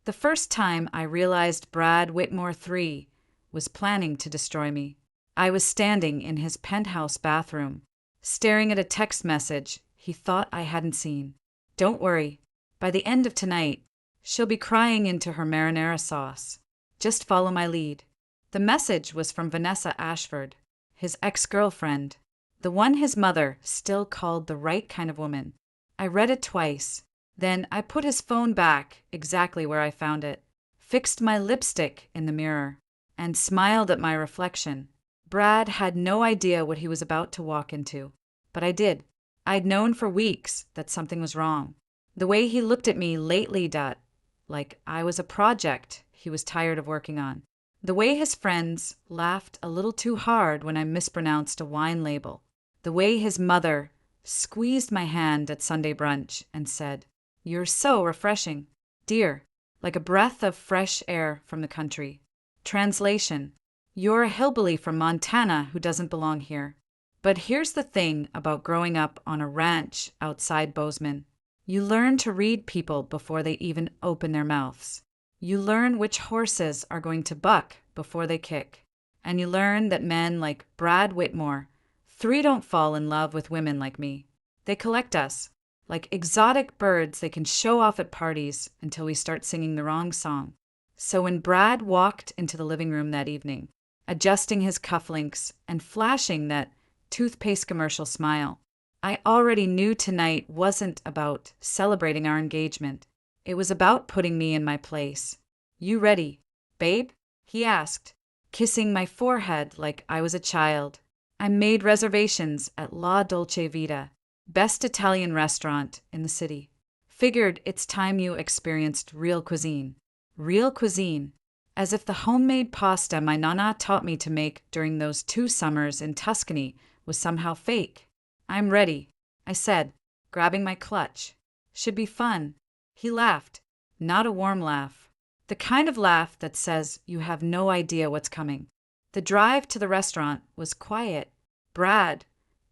The first time I realized Brad Whitmore III was planning to destroy me. I was standing in his penthouse bathroom, staring at a text message he thought I hadn't seen. Don't worry, by the end of tonight, she'll be crying into her marinara sauce. Just follow my lead. The message was from Vanessa Ashford, his ex-girlfriend, the one his mother still called the right kind of woman. I read it twice. Then I put his phone back exactly where I found it, fixed my lipstick in the mirror, and smiled at my reflection. Brad had no idea what he was about to walk into, but I did. I'd known for weeks that something was wrong. The way he looked at me lately, like I was a project he was tired of working on. The way his friends laughed a little too hard when I mispronounced a wine label. The way his mother squeezed my hand at Sunday brunch and said, "You're so refreshing, dear," like a breath of fresh air from the country. Translation: You're a hillbilly from Montana who doesn't belong here. But here's the thing about growing up on a ranch outside Bozeman. You learn to read people before they even open their mouths. You learn which horses are going to buck before they kick. And you learn that men like Brad Whitmore III don't fall in love with women like me. They collect us, like exotic birds they can show off at parties until we start singing the wrong song. So when Brad walked into the living room that evening, adjusting his cufflinks and flashing that toothpaste commercial smile, I already knew tonight wasn't about celebrating our engagement. It was about putting me in my place. "You ready, babe?" he asked, kissing my forehead like I was a child. I made reservations at La Dolce Vita, best Italian restaurant in the city. Figured it's time you experienced real cuisine. Real cuisine, as if the homemade pasta my nonna taught me to make during those 2 summers in Tuscany was somehow fake. "I'm ready," I said, grabbing my clutch. "Should be fun." He laughed, not a warm laugh. The kind of laugh that says you have no idea what's coming. The drive to the restaurant was quiet. Brad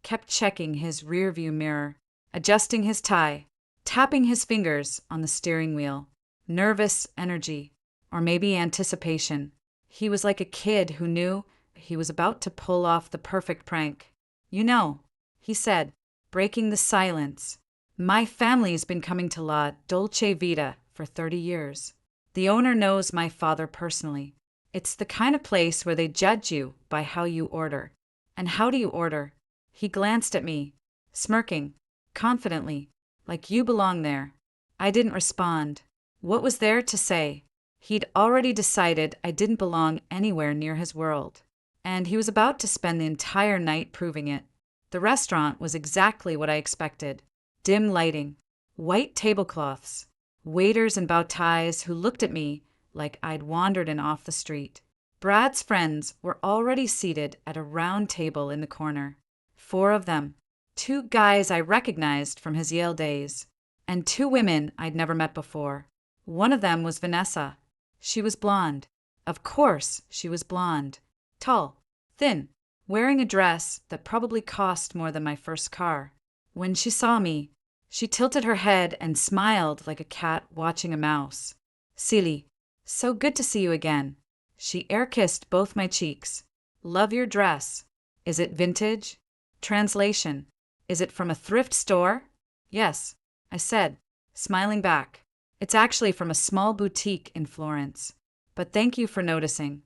kept checking his rearview mirror, adjusting his tie, tapping his fingers on the steering wheel. Nervous energy, or maybe anticipation. He was like a kid who knew he was about to pull off the perfect prank. "You know," he said, breaking the silence, "my family's been coming to La Dolce Vita for 30 years. The owner knows my father personally. It's the kind of place where they judge you by how you order. And how do you order?" He glanced at me, smirking, confidently, like you belong there. I didn't respond. What was there to say? He'd already decided I didn't belong anywhere near his world. And he was about to spend the entire night proving it. The restaurant was exactly what I expected. Dim lighting, white tablecloths, waiters in bow ties who looked at me like I'd wandered in off the street. Brad's friends were already seated at a round table in the corner. 4 of them. 2 guys I recognized from his Yale days, and 2 women I'd never met before. One of them was Vanessa. She was blonde. Of course, she was blonde. Tall, thin, wearing a dress that probably cost more than my first car. When she saw me, she tilted her head and smiled like a cat watching a mouse. "Silly, so good to see you again." She air-kissed both my cheeks. "Love your dress. Is it vintage?" Translation: Is it from a thrift store? "Yes," I said, smiling back. "It's actually from a small boutique in Florence. But thank you for noticing."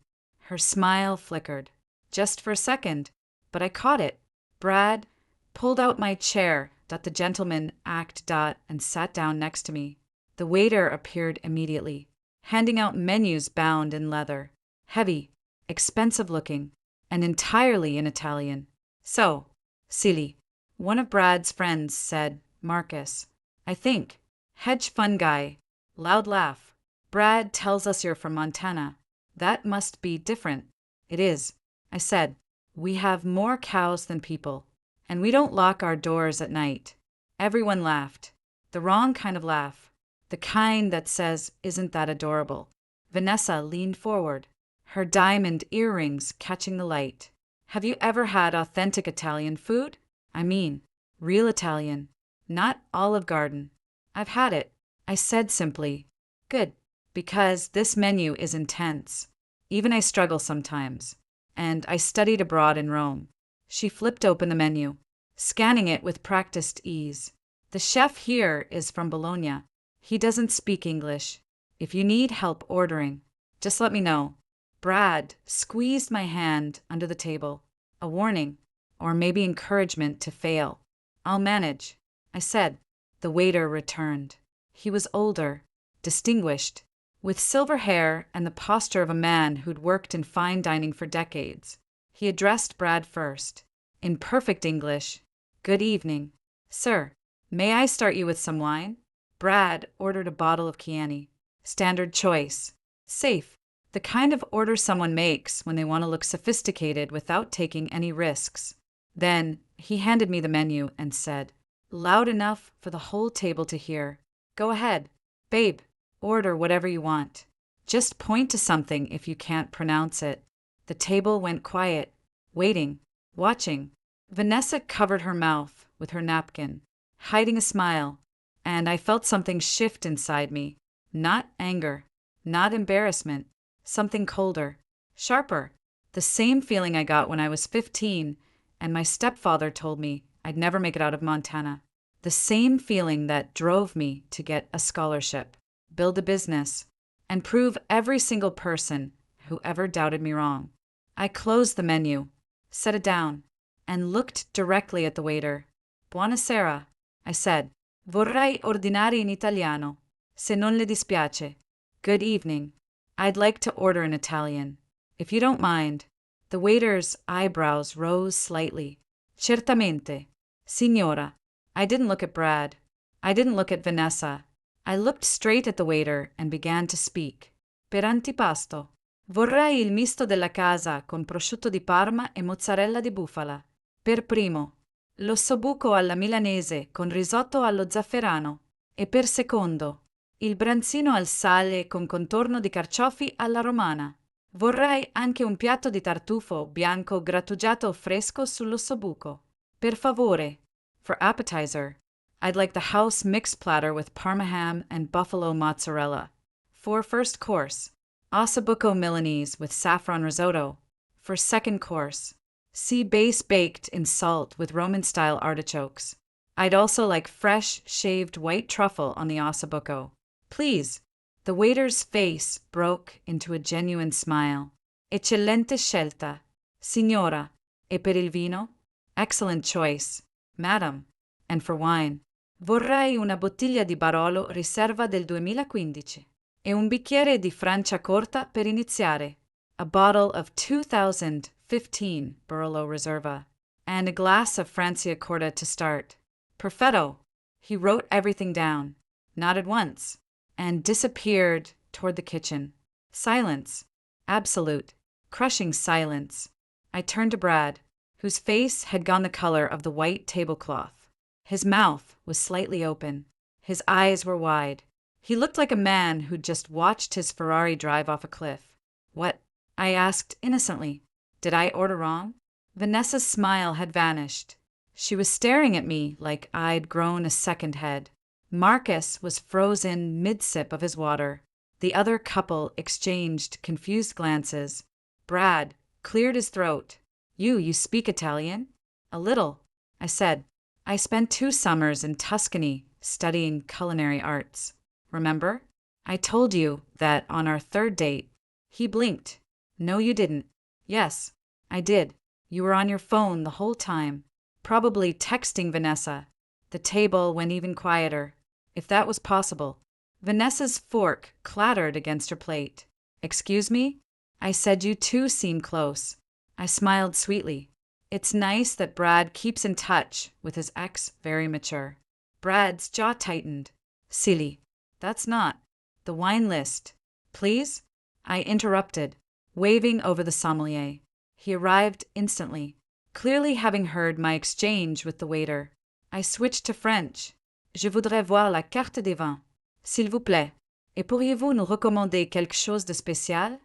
Her smile flickered. Just for a second, but I caught it. Brad pulled out my chair, the gentleman act, and sat down next to me. The waiter appeared immediately, handing out menus bound in leather, heavy, expensive looking, and entirely in Italian. "So, Silly," one of Brad's friends said, "Marcus, I think. Hedge fund guy." Loud laugh. "Brad tells us you're from Montana. That must be different." "It is," I said. "We have more cows than people, and we don't lock our doors at night." Everyone laughed. The wrong kind of laugh. The kind that says, "Isn't that adorable?" Vanessa leaned forward, her diamond earrings catching the light. "Have you ever had authentic Italian food? I mean, real Italian, not Olive Garden." "I've had it," I said simply. "Good." Because this menu is intense. Even I struggle sometimes. And I studied abroad in Rome. She flipped open the menu, scanning it with practiced ease. The chef here is from Bologna. He doesn't speak English. If you need help ordering, just let me know. Brad squeezed my hand under the table. A warning, or maybe encouragement to fail. I'll manage, I said. The waiter returned. He was older, distinguished, with silver hair and the posture of a man who'd worked in fine dining for decades. He addressed Brad first. In perfect English, "Good evening. Sir, may I start you with some wine?" Brad ordered a bottle of Chianti. Standard choice. Safe. The kind of order someone makes when they want to look sophisticated without taking any risks. Then he handed me the menu and said, loud enough for the whole table to hear, "Go ahead, babe. Order whatever you want. Just point to something if you can't pronounce it." The table went quiet, waiting, watching. Vanessa covered her mouth with her napkin, hiding a smile, and I felt something shift inside me. Not anger, not embarrassment, something colder, sharper. The same feeling I got when I was 15 and my stepfather told me I'd never make it out of Montana. The same feeling that drove me to get a scholarship, build a business, and prove every single person who ever doubted me wrong. I closed the menu, set it down, and looked directly at the waiter. "Buonasera," I said. "Vorrei ordinare in italiano, se non le dispiace." "Good evening. I'd like to order in Italian, if you don't mind." The waiter's eyebrows rose slightly. "Certamente, signora." I didn't look at Brad. I didn't look at Vanessa. I looked straight at the waiter and began to speak. "Per antipasto, vorrei il misto della casa con prosciutto di Parma e mozzarella di bufala. Per primo, l'ossobuco alla milanese con risotto allo zafferano. E per secondo, il branzino al sale con contorno di carciofi alla romana. Vorrei anche un piatto di tartufo bianco grattugiato fresco sull'ossobuco. Per favore." For appetizer, I'd like the house mixed platter with Parma ham and buffalo mozzarella. For first course, ossobuco Milanese with saffron risotto. For second course, sea bass baked in salt with Roman-style artichokes. I'd also like fresh, shaved white truffle on the ossobuco. Please. The waiter's face broke into a genuine smile. "Eccellente scelta, signora. E per il vino?" "Excellent choice, madam. And for wine?" "Vorrei una bottiglia di Barolo Riserva del 2015 e un bicchiere di Franciacorta per iniziare." A bottle of 2015 Barolo Reserva and a glass of Franciacorta to start. Perfetto. He wrote everything down, nodded once, and disappeared toward the kitchen. Silence. Absolute, crushing silence. I turned to Brad, whose face had gone the color of the white tablecloth. His mouth was slightly open. His eyes were wide. He looked like a man who'd just watched his Ferrari drive off a cliff. "What?" I asked innocently. "Did I order wrong?" Vanessa's smile had vanished. She was staring at me like I'd grown a second head. Marcus was frozen mid-sip of his water. The other couple exchanged confused glances. Brad cleared his throat. You speak Italian?" "A little," I said. "I spent 2 summers in Tuscany studying culinary arts. Remember? I told you that on our 3rd date." He blinked. "No, you didn't." "Yes, I did. You were on your phone the whole time, probably texting Vanessa." The table went even quieter, if that was possible. Vanessa's fork clattered against her plate. "Excuse me?" I said. "You two seem close." I smiled sweetly. It's nice that Brad keeps in touch with his ex, very mature. Brad's jaw tightened. "Silly. That's not. The wine list. Please?" I interrupted, waving over the sommelier. He arrived instantly, clearly having heard my exchange with the waiter. I switched to French. "Je voudrais voir la carte des vins, s'il vous plaît. Et pourriez-vous nous recommander quelque chose de spécial?"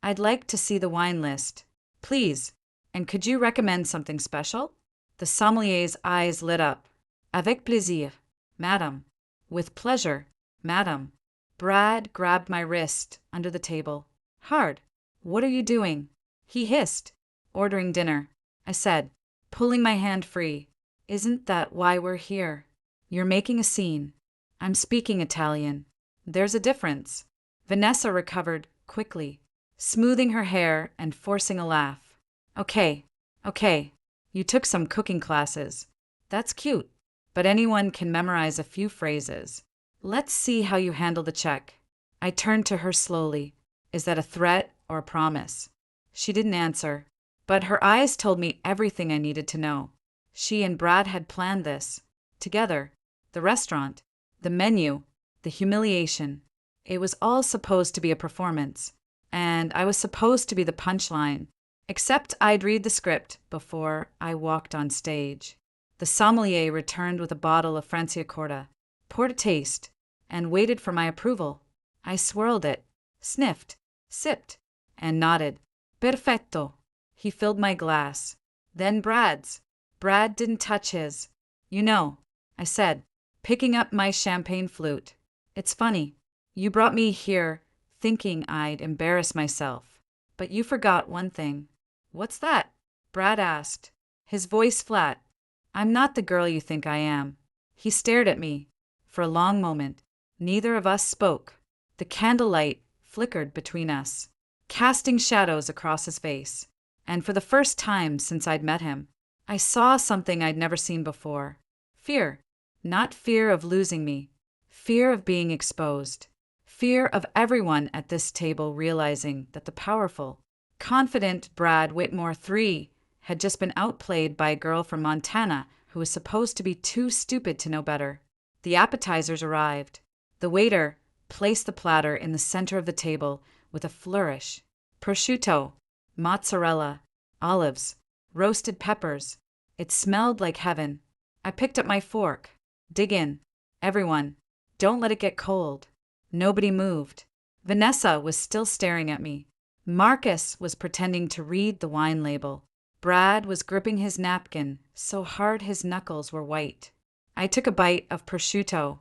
I'd like to see the wine list. Please. And could you recommend something special? The sommelier's eyes lit up. "Avec plaisir, madame." With pleasure, madame. Brad grabbed my wrist under the table. Hard. What are you doing? He hissed. Ordering dinner, I said, pulling my hand free. Isn't that why we're here? You're making a scene. I'm speaking Italian. There's a difference. Vanessa recovered quickly, smoothing her hair and forcing a laugh. Okay. You took some cooking classes. That's cute, but anyone can memorize a few phrases. Let's see how you handle the check. I turned to her slowly. Is that a threat or a promise? She didn't answer, but her eyes told me everything I needed to know. She and Brad had planned this. Together. The restaurant. The menu. The humiliation. It was all supposed to be a performance, and I was supposed to be the punchline. Except I'd read the script before I walked on stage. The sommelier returned with a bottle of Franciacorta, poured a taste, and waited for my approval. I swirled it, sniffed, sipped, and nodded. Perfetto. He filled my glass. Then Brad's. Brad didn't touch his. You know, I said, picking up my champagne flute. It's funny. You brought me here thinking I'd embarrass myself. But you forgot one thing. What's that? Brad asked, his voice flat. I'm not the girl you think I am. He stared at me. For a long moment, neither of us spoke. The candlelight flickered between us, casting shadows across his face. And for the first time since I'd met him, I saw something I'd never seen before. Fear. Not fear of losing me. Fear of being exposed. Fear of everyone at this table realizing that the powerful, confident Brad Whitmore III had just been outplayed by a girl from Montana who was supposed to be too stupid to know better. The appetizers arrived. The waiter placed the platter in the center of the table with a flourish. Prosciutto, mozzarella, olives, roasted peppers. It smelled like heaven. I picked up my fork. Dig in. Everyone. Don't let it get cold. Nobody moved. Vanessa was still staring at me. Marcus was pretending to read the wine label. Brad was gripping his napkin so hard his knuckles were white. I took a bite of prosciutto.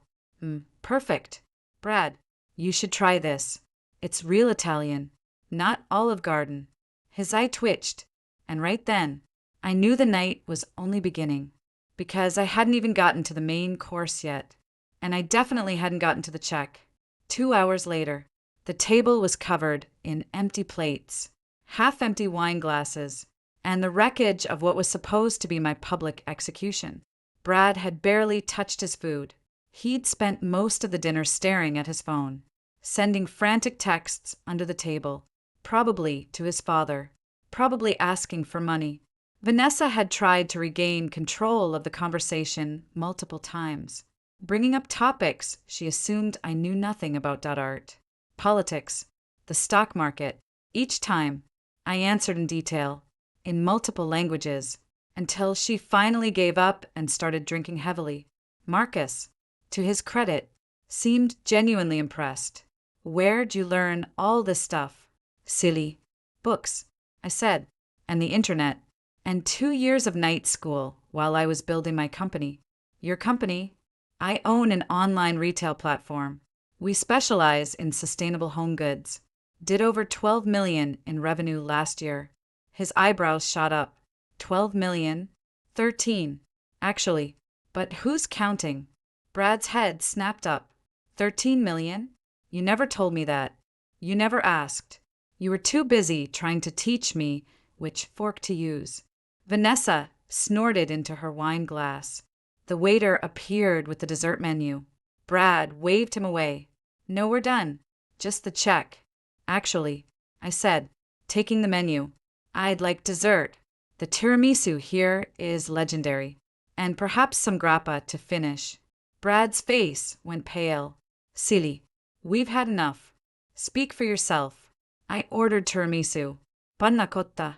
Perfect. Brad, you should try this. It's real Italian, not Olive Garden. His eye twitched, and right then, I knew the night was only beginning, because I hadn't even gotten to the main course yet, and I definitely hadn't gotten to the check. 2 hours later, the table was covered in empty plates, half-empty wine glasses, and the wreckage of what was supposed to be my public execution. Brad had barely touched his food. He'd spent most of the dinner staring at his phone, sending frantic texts under the table, probably to his father, probably asking for money. Vanessa had tried to regain control of the conversation multiple times, bringing up topics she assumed I knew nothing about. Art, politics, the stock market. Each time, I answered in detail, in multiple languages, until she finally gave up and started drinking heavily. Marcus, to his credit, seemed genuinely impressed. Where'd you learn all this stuff? Silly. Books, I said, and the internet, and 2 years of night school while I was building my company. Your company? I own an online retail platform. We specialize in sustainable home goods. Did over $12 million in revenue last year. His eyebrows shot up. 12 million? 13, actually. But who's counting? Brad's head snapped up. 13 million? You never told me that. You never asked. You were too busy trying to teach me which fork to use. Vanessa snorted into her wine glass. The waiter appeared with the dessert menu. Brad waved him away. No, we're done. Just the check. Actually, I said, taking the menu, I'd like dessert. The tiramisu here is legendary. And perhaps some grappa to finish. Brad's face went pale. Silly. We've had enough. Speak for yourself. I ordered tiramisu, panna cotta,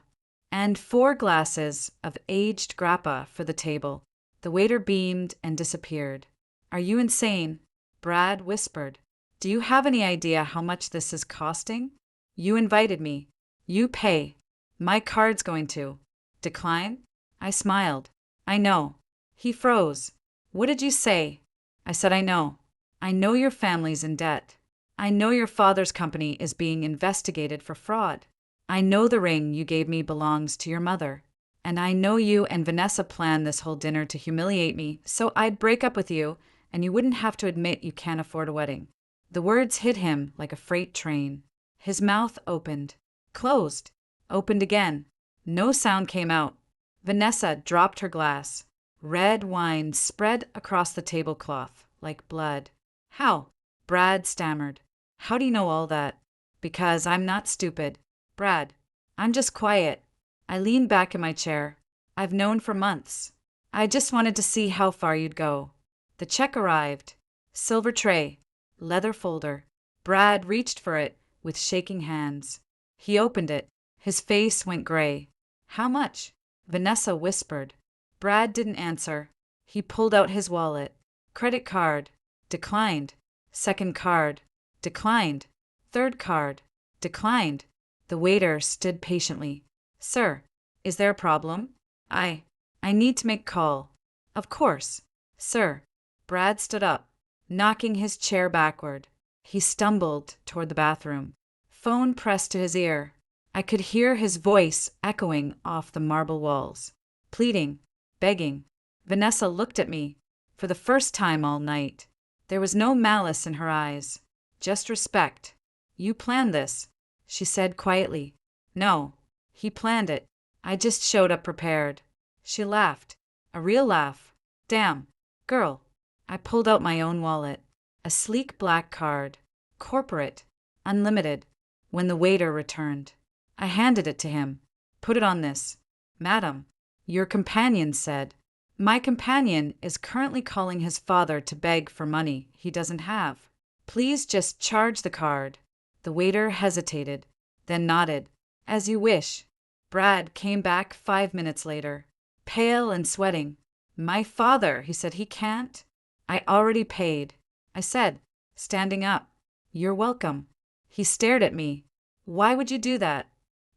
and 4 glasses of aged grappa for the table. The waiter beamed and disappeared. Are you insane? Brad whispered. Do you have any idea how much this is costing? You invited me. You pay. My card's going to. Decline? I smiled. I know. He froze. What did you say? I said I know. I know your family's in debt. I know your father's company is being investigated for fraud. I know the ring you gave me belongs to your mother. And I know you and Vanessa planned this whole dinner to humiliate me, so I'd break up with you, and you wouldn't have to admit you can't afford a wedding. The words hit him like a freight train. His mouth opened, closed, opened again. No sound came out. Vanessa dropped her glass. Red wine spread across the tablecloth like blood. How? Brad stammered. How do you know all that? Because I'm not stupid. Brad, I'm just quiet. I leaned back in my chair. I've known for months. I just wanted to see how far you'd go. The check arrived. Silver tray. Leather folder. Brad reached for it with shaking hands. He opened it. His face went gray. How much? Vanessa whispered. Brad didn't answer. He pulled out his wallet. Credit card. Declined. Second card. Declined. Third card. Declined. The waiter stood patiently. Sir, is there a problem? I need to make call. Of course. Sir. Brad stood up, knocking his chair backward. He stumbled toward the bathroom. Phone pressed to his ear. I could hear his voice echoing off the marble walls. Pleading. Begging. Vanessa looked at me, for the first time all night. There was no malice in her eyes, just respect. You planned this, she said quietly. No, he planned it. I just showed up prepared. She laughed. A real laugh. Damn. Girl. I pulled out my own wallet. A sleek black card. Corporate. Unlimited. When the waiter returned, I handed it to him. Put it on this. Madam, your companion said. My companion is currently calling his father to beg for money he doesn't have. Please just charge the card. The waiter hesitated, then nodded. As you wish. Brad came back 5 minutes later, pale and sweating. My father, he said, he can't. I already paid. I said, standing up. You're welcome. He stared at me. Why would you do that?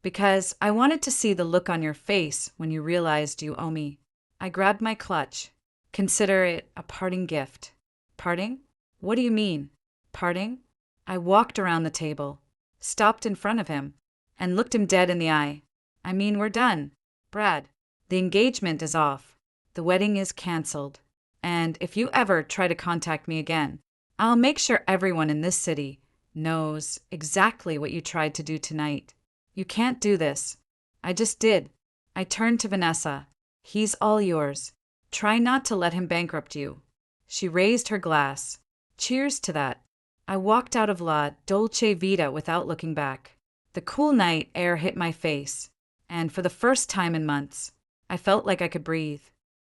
Because I wanted to see the look on your face when you realized you owe me. I grabbed my clutch. Consider it a parting gift. Parting? What do you mean? Parting? I walked around the table, stopped in front of him, and looked him dead in the eye. I mean, we're done. Brad, the engagement is off. The wedding is canceled. And if you ever try to contact me again, I'll make sure everyone in this city knows exactly what you tried to do tonight. You can't do this. I just did. I turned to Vanessa. He's all yours. Try not to let him bankrupt you. She raised her glass. Cheers to that. I walked out of La Dolce Vita without looking back. The cool night air hit my face, and for the first time in months, I felt like I could breathe.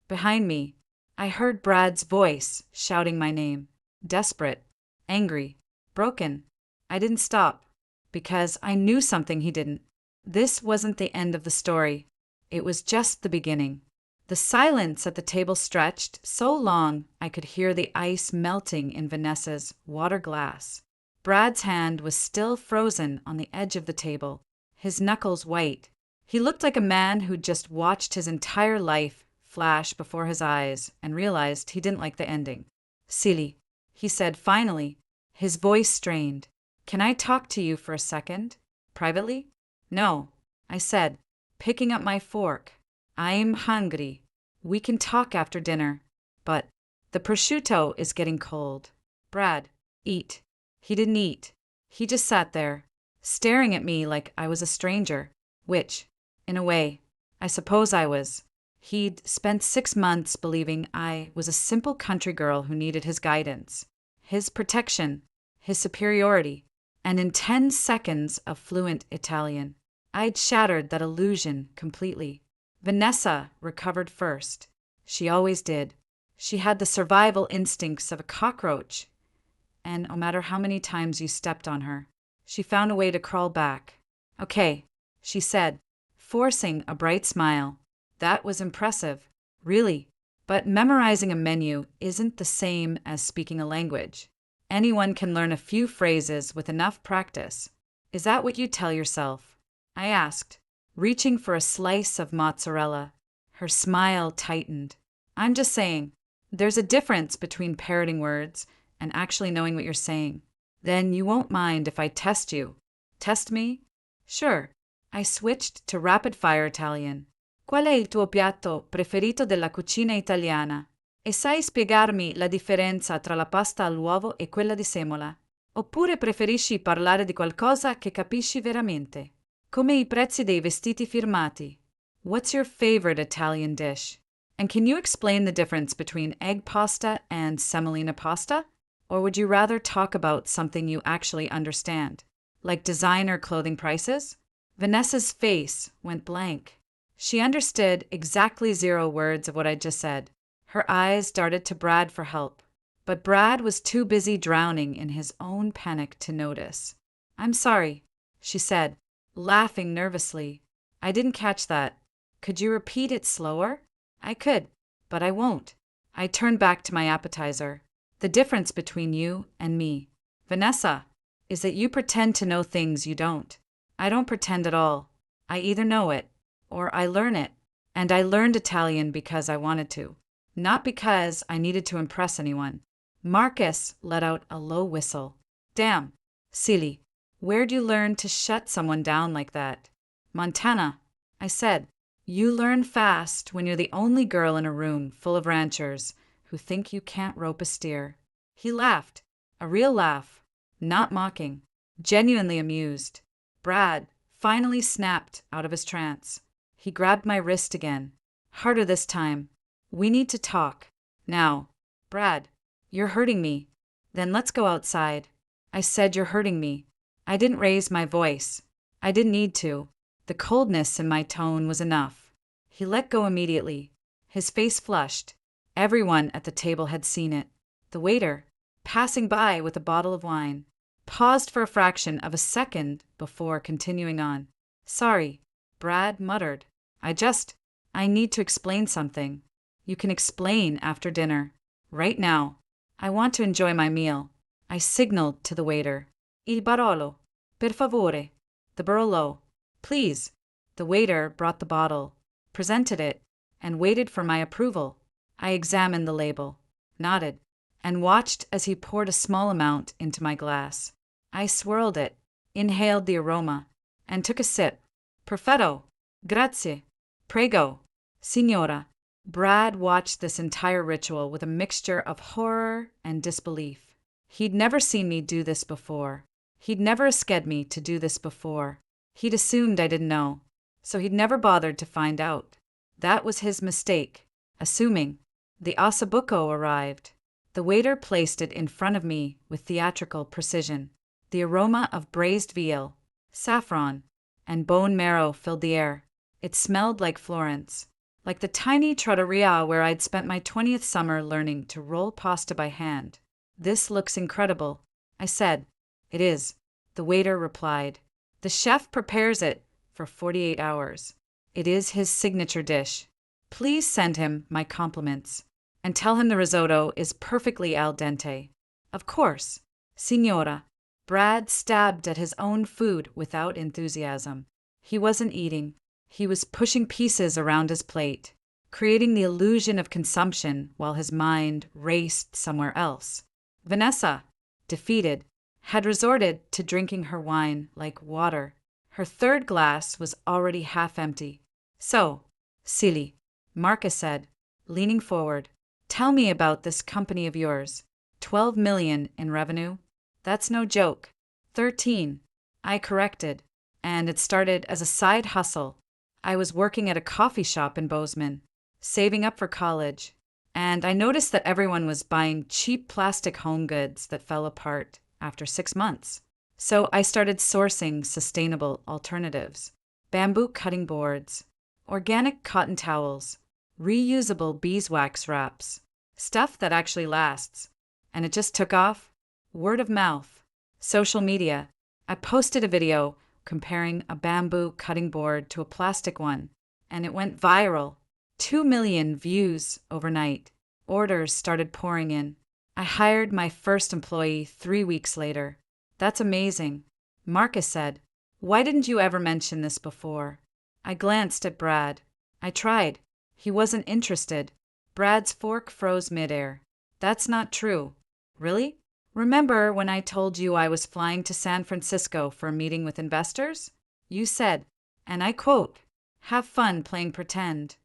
Behind me, I heard Brad's voice shouting my name. Desperate, angry, broken. I didn't stop, because I knew something he didn't. This wasn't the end of the story. It was just the beginning. The silence at the table stretched so long I could hear the ice melting in Vanessa's water glass. Brad's hand was still frozen on the edge of the table, his knuckles white. He looked like a man who'd just watched his entire life flash before his eyes and realized he didn't like the ending. Silly, he said finally, his voice strained. Can I talk to you for a second? Privately? No, I said, picking up my fork. I'm hungry. We can talk after dinner. But the prosciutto is getting cold. Brad, eat. He didn't eat. He just sat there, staring at me like I was a stranger, which, in a way, I suppose I was. He'd spent 6 months believing I was a simple country girl who needed his guidance, his protection, his superiority, and in 10 seconds of fluent Italian, I'd shattered that illusion completely. Vanessa recovered first. She always did. She had the survival instincts of a cockroach, and no matter how many times you stepped on her, she found a way to crawl back. Okay, she said, forcing a bright smile. That was impressive, really. But memorizing a menu isn't the same as speaking a language. Anyone can learn a few phrases with enough practice. Is that what you tell yourself? I asked, reaching for a slice of mozzarella. Her smile tightened. I'm just saying, there's a difference between parroting words and actually knowing what you're saying. Then you won't mind if I test you. Test me? Sure. I switched to rapid-fire Italian. Qual è il tuo piatto preferito della cucina italiana? E sai spiegarmi la differenza tra la pasta all'uovo e quella di semola? Oppure preferisci parlare di qualcosa che capisci veramente? Come i prezzi dei vestiti firmati. What's your favorite Italian dish? And can you explain the difference between egg pasta and semolina pasta? Or would you rather talk about something you actually understand, like designer clothing prices? Vanessa's face went blank. She understood exactly 0 words of what I just said. Her eyes darted to Brad for help, but Brad was too busy drowning in his own panic to notice. I'm sorry, she said, laughing nervously. I didn't catch that. Could you repeat it slower? I could, but I won't. I turned back to my appetizer. The difference between you and me, Vanessa, is that you pretend to know things you don't. I don't pretend at all. I either know it, or I learn it. And I learned Italian because I wanted to, not because I needed to impress anyone. Marcus let out a low whistle. Damn, silly. Where'd you learn to shut someone down like that? Montana, I said. You learn fast when you're the only girl in a room full of ranchers who think you can't rope a steer. He laughed, a real laugh, not mocking, genuinely amused. Brad finally snapped out of his trance. He grabbed my wrist again, harder this time. We need to talk. Now. Brad, you're hurting me. Then let's go outside. I said you're hurting me. I didn't raise my voice. I didn't need to. The coldness in my tone was enough. He let go immediately. His face flushed. Everyone at the table had seen it. The waiter, passing by with a bottle of wine, paused for a fraction of a second before continuing on. Sorry, Brad muttered. I need to explain something. You can explain after dinner. Right now. I want to enjoy my meal. I signaled to the waiter. Il Barolo. Per favore. The Barolo. Please. The waiter brought the bottle, presented it, and waited for my approval. I examined the label, nodded, and watched as he poured a small amount into my glass. I swirled it, inhaled the aroma, and took a sip. Perfetto. Grazie. Prego. Signora. Brad watched this entire ritual with a mixture of horror and disbelief. He'd never seen me do this before. He'd never asked me to do this before. He'd assumed I didn't know, so he'd never bothered to find out. That was his mistake. Assuming. The ossobuco arrived. The waiter placed it in front of me with theatrical precision. The aroma of braised veal, saffron, and bone marrow filled the air. It smelled like Florence, like the tiny trattoria where I'd spent my 20th summer learning to roll pasta by hand. This looks incredible, I said. It is, the waiter replied. The chef prepares it for 48 hours. It is his signature dish. Please send him my compliments, and tell him the risotto is perfectly al dente. Of course, signora. Brad stabbed at his own food without enthusiasm. He wasn't eating. He was pushing pieces around his plate, creating the illusion of consumption while his mind raced somewhere else. Vanessa, defeated, had resorted to drinking her wine like water. Her third glass was already half empty. So, silly, Marcus said, leaning forward. Tell me about this company of yours. 12 million in revenue? That's no joke. 13. I corrected, and it started as a side hustle. I was working at a coffee shop in Bozeman, saving up for college, and I noticed that everyone was buying cheap plastic home goods that fell apart after 6 months. So I started sourcing sustainable alternatives. Bamboo cutting boards, organic cotton towels, reusable beeswax wraps, stuff that actually lasts. And it just took off. Word of mouth. Social media. I posted a video comparing a bamboo cutting board to a plastic one, and it went viral. 2 million views overnight. Orders started pouring in. I hired my first employee 3 weeks later. That's amazing, Marcus said. Why didn't you ever mention this before? I glanced at Brad. I tried. He wasn't interested. Brad's fork froze midair. That's not true. Really? Remember when I told you I was flying to San Francisco for a meeting with investors? You said, and I quote, "Have fun playing pretend."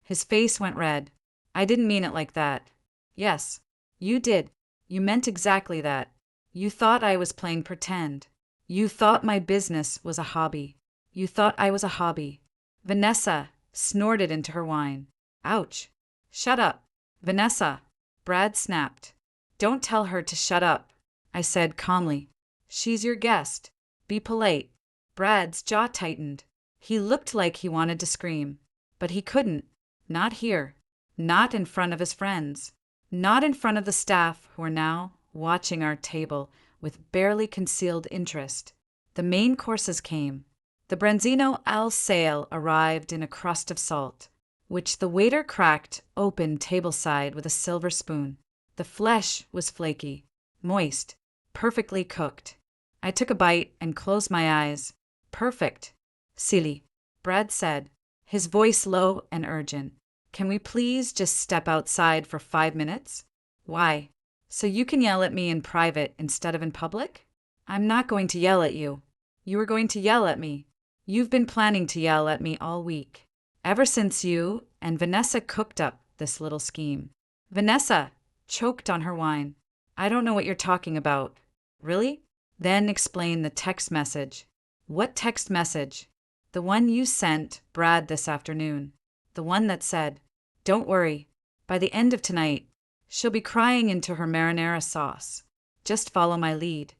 His face went red. I didn't mean it like that. Yes, you did. You meant exactly that. You thought I was playing pretend. You thought my business was a hobby. You thought I was a hobby. Vanessa snorted into her wine. Ouch. Shut up. Vanessa. Brad snapped. Don't tell her to shut up, I said calmly. She's your guest. Be polite. Brad's jaw tightened. He looked like he wanted to scream, but he couldn't. Not here. Not in front of his friends. Not in front of the staff who are now watching our table with barely concealed interest. The main courses came. The branzino al sale arrived in a crust of salt, which the waiter cracked open tableside with a silver spoon. The flesh was flaky, moist, perfectly cooked. I took a bite and closed my eyes. Perfect. Silly, Brad said, his voice low and urgent. Can we please just step outside for 5 minutes? Why? So you can yell at me in private instead of in public? I'm not going to yell at you. You are going to yell at me. You've been planning to yell at me all week. Ever since you and Vanessa cooked up this little scheme. Vanessa choked on her wine. I don't know what you're talking about. Really? Then explain the text message. What text message? The one you sent Brad this afternoon. The one that said, "Don't worry. By the end of tonight, she'll be crying into her marinara sauce. Just follow my lead."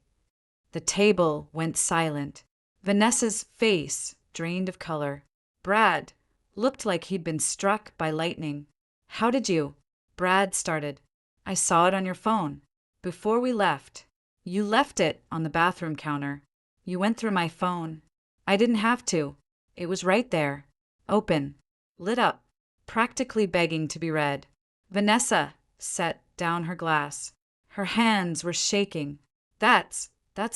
The table went silent. Vanessa's face drained of color. Brad looked like he'd been struck by lightning. How did you? Brad started. I saw it on your phone. Before we left. You left it on the bathroom counter. You went through my phone. I didn't have to. It was right there. Open. Lit up. Practically begging to be read. Vanessa set down her glass. Her hands were shaking. That's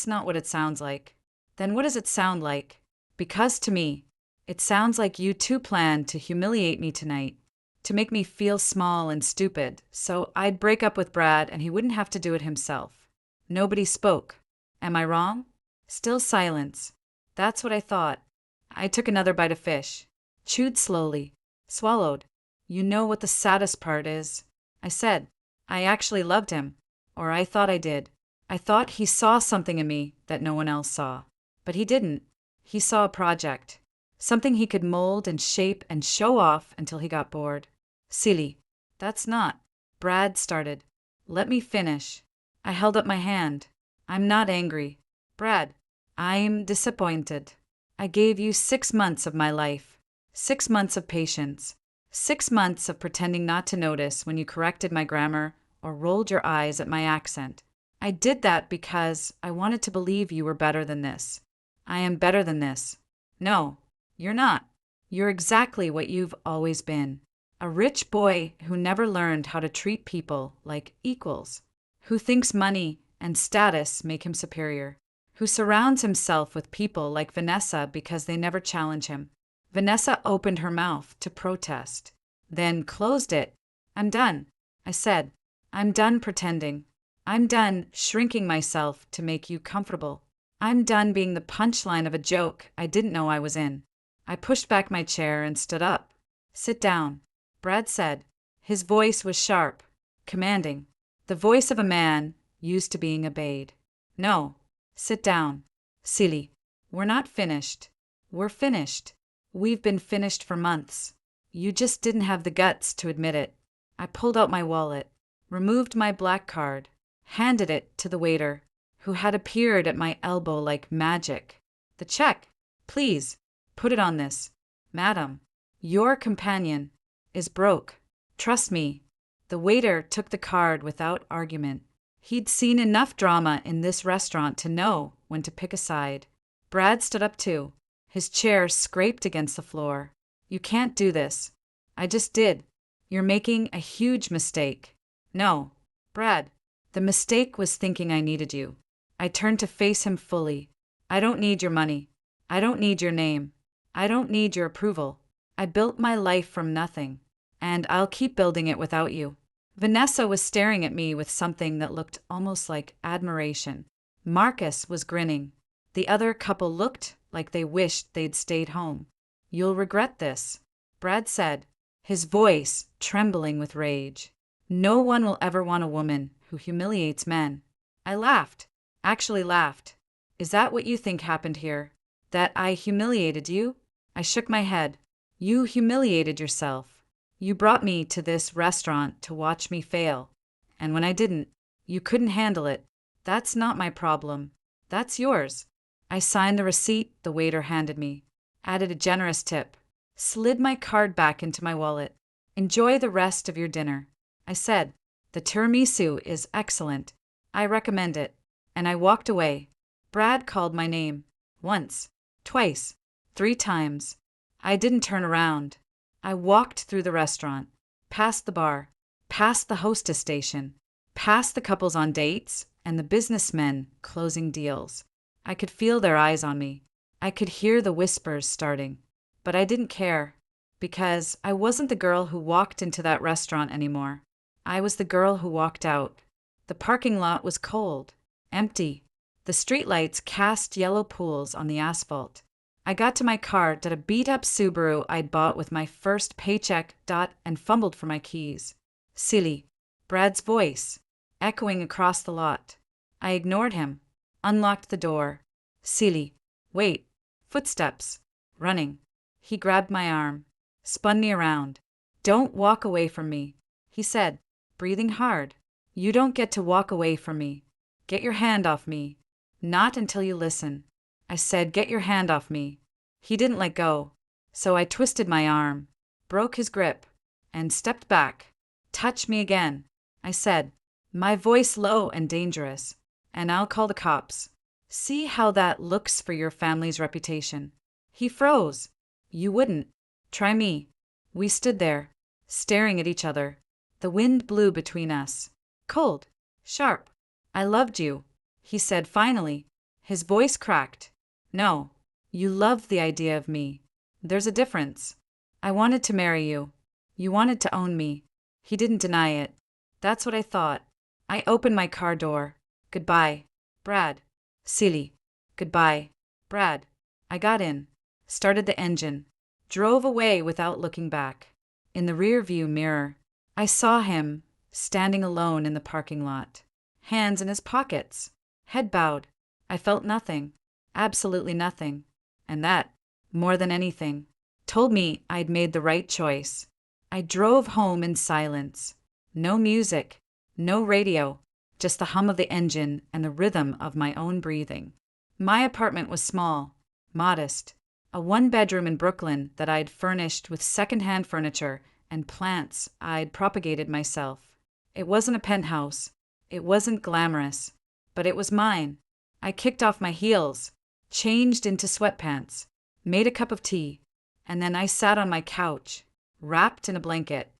not what it sounds like. Then what does it sound like? Because to me, it sounds like you two planned to humiliate me tonight, to make me feel small and stupid, so I'd break up with Brad and he wouldn't have to do it himself. Nobody spoke. Am I wrong? Still silence. That's what I thought. I took another bite of fish. Chewed slowly. Swallowed. You know what the saddest part is? I said, I actually loved him. Or I thought I did. I thought he saw something in me that no one else saw. But he didn't. He saw a project. Something he could mold and shape and show off until he got bored. Silly. That's not. Brad started. Let me finish. I held up my hand. I'm not angry. Brad, I'm disappointed. I gave you 6 months of my life. 6 months of patience. 6 months of pretending not to notice when you corrected my grammar or rolled your eyes at my accent. I did that because I wanted to believe you were better than this. I am better than this. No, you're not. You're exactly what you've always been. A rich boy who never learned how to treat people like equals, who thinks money and status make him superior, who surrounds himself with people like Vanessa because they never challenge him. Vanessa opened her mouth to protest, then closed it. I'm done, I said. I'm done pretending. I'm done shrinking myself to make you comfortable. I'm done being the punchline of a joke I didn't know I was in. I pushed back my chair and stood up. Sit down, Brad said. His voice was sharp, commanding, the voice of a man used to being obeyed. No, sit down. Silly. We're not finished. We're finished. We've been finished for months. You just didn't have the guts to admit it. I pulled out my wallet, removed my black card, handed it to the waiter, who had appeared at my elbow like magic. The check. Please, put it on this. Madam, your companion is broke. Trust me. The waiter took the card without argument. He'd seen enough drama in this restaurant to know when to pick a side. Brad stood up too. His chair scraped against the floor. You can't do this. I just did. You're making a huge mistake. No, Brad. The mistake was thinking I needed you. I turned to face him fully. I don't need your money. I don't need your name. I don't need your approval. I built my life from nothing, and I'll keep building it without you. Vanessa was staring at me with something that looked almost like admiration. Marcus was grinning. The other couple looked like they wished they'd stayed home. "You'll regret this," Brad said, his voice trembling with rage. "No one will ever want a woman who humiliates men." I laughed. Actually laughed. "Is that what you think happened here? That I humiliated you?" I shook my head. "You humiliated yourself. You brought me to this restaurant to watch me fail. And when I didn't, you couldn't handle it. That's not my problem. That's yours." I signed the receipt the waiter handed me, added a generous tip, slid my card back into my wallet. "Enjoy the rest of your dinner," I said. "The tiramisu is excellent. I recommend it." And I walked away. Brad called my name. Once, twice, 3 times. I didn't turn around. I walked through the restaurant, past the bar, past the hostess station, past the couples on dates, and the businessmen closing deals. I could feel their eyes on me. I could hear the whispers starting. But I didn't care, because I wasn't the girl who walked into that restaurant anymore. I was the girl who walked out. The parking lot was cold, empty. The streetlights cast yellow pools on the asphalt. I got to my car, got a beat-up Subaru I'd bought with my first paycheck, and fumbled for my keys. "Silly," Brad's voice, echoing across the lot. I ignored him, unlocked the door. "Silly." Wait. Footsteps. Running. He grabbed my arm, spun me around. "Don't walk away from me," he said, breathing hard. "You don't get to walk away from me. Get your hand off me. Not until you listen." I said, "Get your hand off me." He didn't let go, so I twisted my arm, broke his grip, and stepped back. "Touch me again," I said, my voice low and dangerous, "and I'll call the cops. See how that looks for your family's reputation." He froze. "You wouldn't. Try me." We stood there, staring at each other. The wind blew between us. Cold. Sharp. "I loved you," he said finally. His voice cracked. "No. You loved the idea of me. There's a difference. I wanted to marry you. You wanted to own me." He didn't deny it. That's what I thought. I opened my car door. "Goodbye, Brad." "Silly." "Goodbye, Brad." I got in, started the engine, drove away without looking back. In the rear-view mirror, I saw him, standing alone in the parking lot, hands in his pockets, head bowed. I felt nothing, absolutely nothing. And that, more than anything, told me I'd made the right choice. I drove home in silence. No music, no radio, just the hum of the engine and the rhythm of my own breathing. My apartment was small, modest, a 1-bedroom in Brooklyn that I'd furnished with secondhand furniture and plants I'd propagated myself. It wasn't a penthouse. It wasn't glamorous, but it was mine. I kicked off my heels, changed into sweatpants, made a cup of tea, and then I sat on my couch, wrapped in a blanket,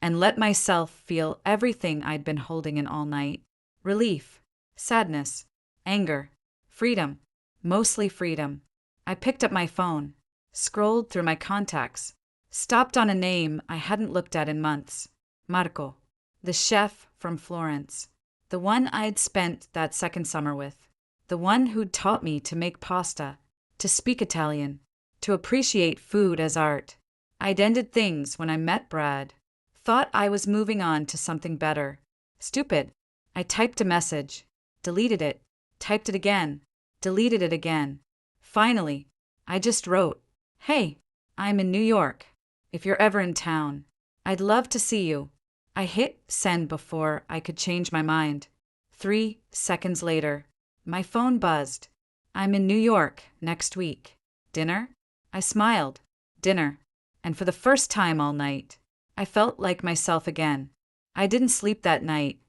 and let myself feel everything I'd been holding in all night. Relief, sadness, anger, freedom, mostly freedom. I picked up my phone, scrolled through my contacts, stopped on a name I hadn't looked at in months. Marco, the chef from Florence, the one I'd spent that second summer with, the one who'd taught me to make pasta, to speak Italian, to appreciate food as art. I'd ended things when I met Brad, thought I was moving on to something better. Stupid. I typed a message, deleted it, typed it again, deleted it again. Finally, I just wrote, "Hey, I'm in New York. If you're ever in town, I'd love to see you." I hit send before I could change my mind. 3 seconds later, my phone buzzed. "I'm in New York next week. Dinner?" I smiled. Dinner. And for the first time all night, I felt like myself again. I didn't sleep that night.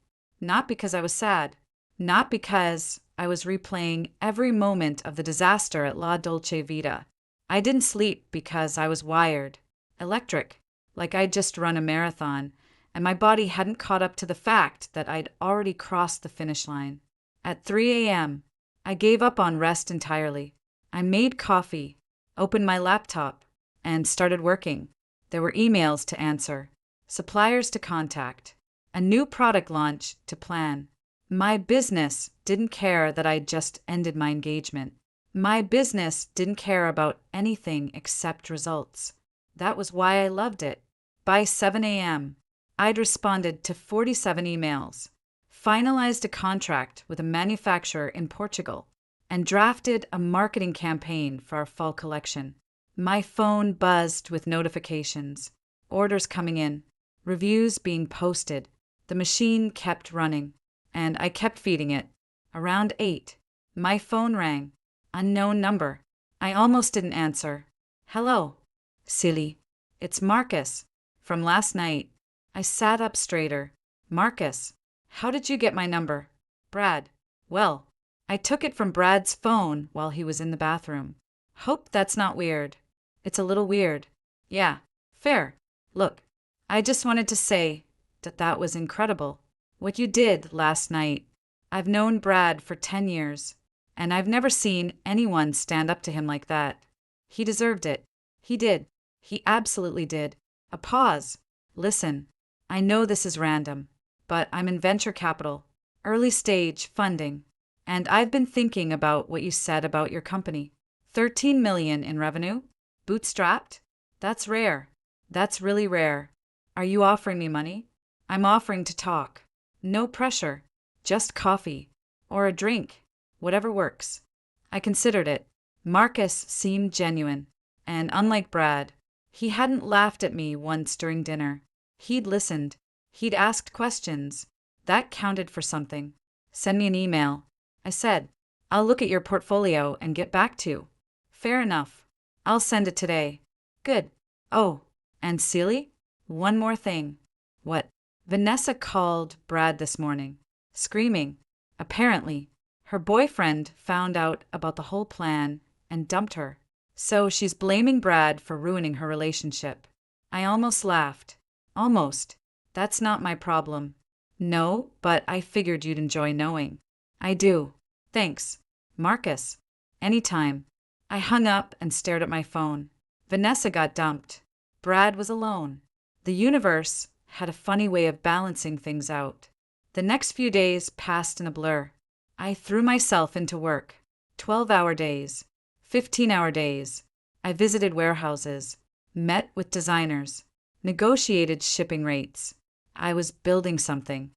Not because I was sad. Not because I was replaying every moment of the disaster at La Dolce Vita. I didn't sleep because I was wired. Electric. Like I'd just run a marathon, and my body hadn't caught up to the fact that I'd already crossed the finish line. At 3 a.m., I gave up on rest entirely. I made coffee, opened my laptop, and started working. There were emails to answer, suppliers to contact, a new product launch to plan. My business didn't care that I'd just ended my engagement. My business didn't care about anything except results. That was why I loved it. By 7 a.m., I'd responded to 47 emails, finalized a contract with a manufacturer in Portugal, and drafted a marketing campaign for our fall collection. My phone buzzed with notifications, orders coming in, reviews being posted. The machine kept running, and I kept feeding it. Around 8, my phone rang. Unknown number. I almost didn't answer. Hello. Silly. It's Marcus. From last night. I sat up straighter. Marcus. How did you get my number? Brad. Well, I took it from Brad's phone while he was in the bathroom. Hope that's not weird. It's a little weird. Yeah. Fair. Look, I just wanted to say that was incredible. What you did last night. I've known Brad for 10 years, and I've never seen anyone stand up to him like that. He deserved it. He did. He absolutely did. A pause. Listen, I know this is random, but I'm in venture capital, early stage funding, and I've been thinking about what you said about your company. 13 million in revenue? Bootstrapped? That's rare. That's really rare. Are you offering me money? I'm offering to talk. No pressure. Just coffee. Or a drink. Whatever works. I considered it. Marcus seemed genuine. And unlike Brad, he hadn't laughed at me once during dinner. He'd listened. He'd asked questions. That counted for something. Send me an email. I said, I'll look at your portfolio and get back to you. Fair enough. I'll send it today. Good. Oh, and Celie? One more thing. What? Vanessa called Brad this morning, screaming. Apparently, her boyfriend found out about the whole plan and dumped her. So she's blaming Brad for ruining her relationship. I almost laughed. Almost. That's not my problem. No, but I figured you'd enjoy knowing. I do. Thanks. Marcus. Anytime. I hung up and stared at my phone. Vanessa got dumped. Brad was alone. The universe had a funny way of balancing things out. The next few days passed in a blur. I threw myself into work. 12-hour days. 15-hour days. I visited warehouses, met with designers, negotiated shipping rates. I was building something,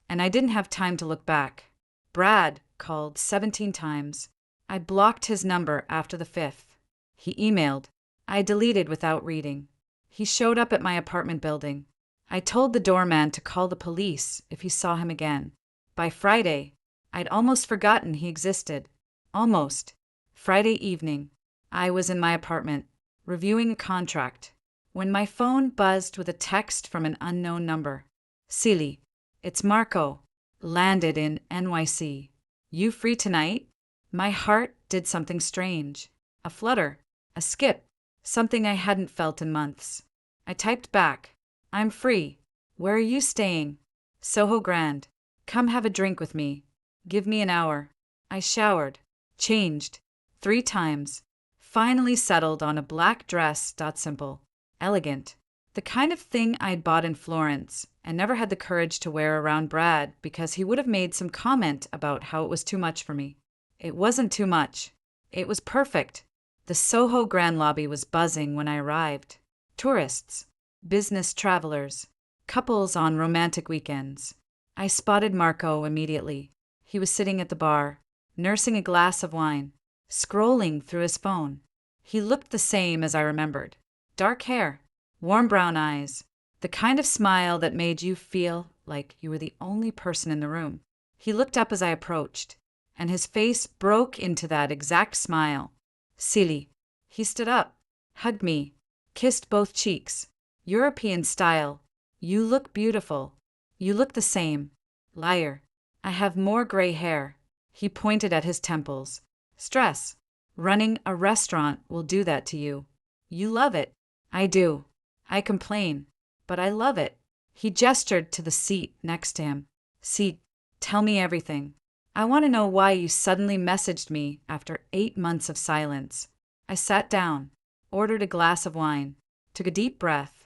and I didn't have time to look back. Brad called 17 times. I blocked his number after the 5th. He emailed. I deleted without reading. He showed up at my apartment building. I told the doorman to call the police if he saw him again. By Friday, I'd almost forgotten he existed. Almost. Friday evening, I was in my apartment, reviewing a contract, when my phone buzzed with a text from an unknown number. Celie, it's Marco. Landed in NYC. You free tonight? My heart did something strange. A flutter. A skip. Something I hadn't felt in months. I typed back. I'm free. Where are you staying? Soho Grand. Come have a drink with me. Give me an hour. I showered. Changed. 3 times. Finally settled on a black dress. Simple. Elegant. The kind of thing I'd bought in Florence and never had the courage to wear around Brad because he would have made some comment about how it was too much for me. It wasn't too much. It was perfect. The Soho Grand lobby was buzzing when I arrived. Tourists. Business travelers. Couples on romantic weekends. I spotted Marco immediately. He was sitting at the bar, nursing a glass of wine, scrolling through his phone. He looked the same as I remembered. Dark hair, warm brown eyes, the kind of smile that made you feel like you were the only person in the room. He looked up as I approached, and his face broke into that exact smile. Silly. He stood up, hugged me, kissed both cheeks. European style. You look beautiful. You look the same. Liar. I have more gray hair. He pointed at his temples. Stress. Running a restaurant will do that to you. You love it. I do. I complain. But I love it. He gestured to the seat next to him. Seat, tell me everything. I want to know why you suddenly messaged me after 8 months of silence. I sat down, ordered a glass of wine, took a deep breath.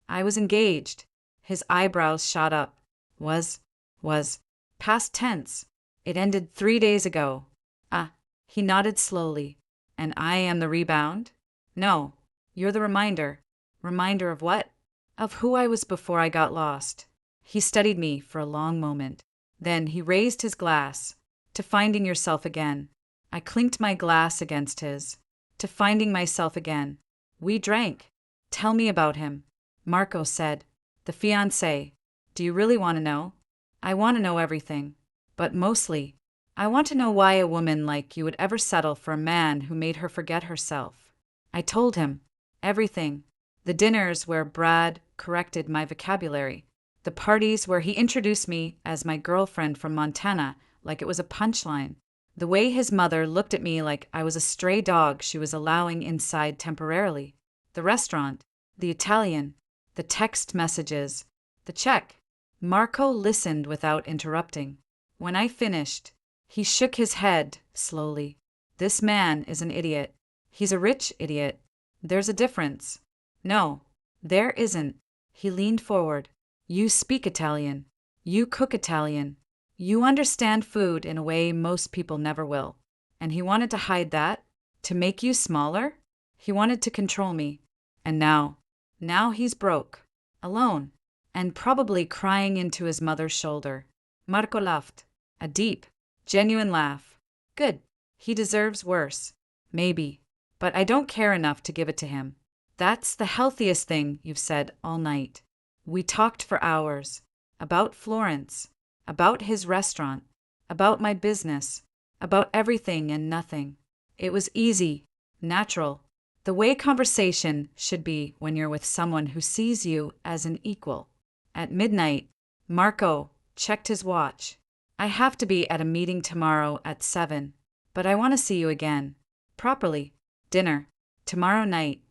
I was engaged. His eyebrows shot up. Was, was, past tense. It ended 3 days ago. Ah, he nodded slowly. And I am the rebound? No, you're the reminder. Reminder of what? Of who I was before I got lost. He studied me for a long moment. Then he raised his glass. To finding yourself again. I clinked my glass against his. To finding myself again. We drank. Tell me about him. Marco said. The fiancé. Do you really want to know? I want to know everything. But mostly, I want to know why a woman like you would ever settle for a man who made her forget herself. I told him. Everything. The dinners where Brad corrected my vocabulary. The parties where he introduced me as my girlfriend from Montana like it was a punchline. The way his mother looked at me like I was a stray dog she was allowing inside temporarily. The restaurant. The Italian. The text messages. The check. Marco listened without interrupting. When I finished, he shook his head slowly. This man is an idiot. He's a rich idiot. There's a difference. No, there isn't. He leaned forward. You speak Italian. You cook Italian. You understand food in a way most people never will. And he wanted to hide that? To make you smaller? He wanted to control me. And now he's broke. Alone. And probably crying into his mother's shoulder. Marco laughed. A deep, genuine laugh. Good. He deserves worse. Maybe. But I don't care enough to give it to him. That's the healthiest thing you've said all night. We talked for hours. About Florence. About his restaurant. About my business. About everything and nothing. It was easy. Natural. The way conversation should be when you're with someone who sees you as an equal. At midnight, Marco checked his watch. I have to be at a meeting tomorrow at 7, but I want to see you again. Properly. Dinner. Tomorrow night.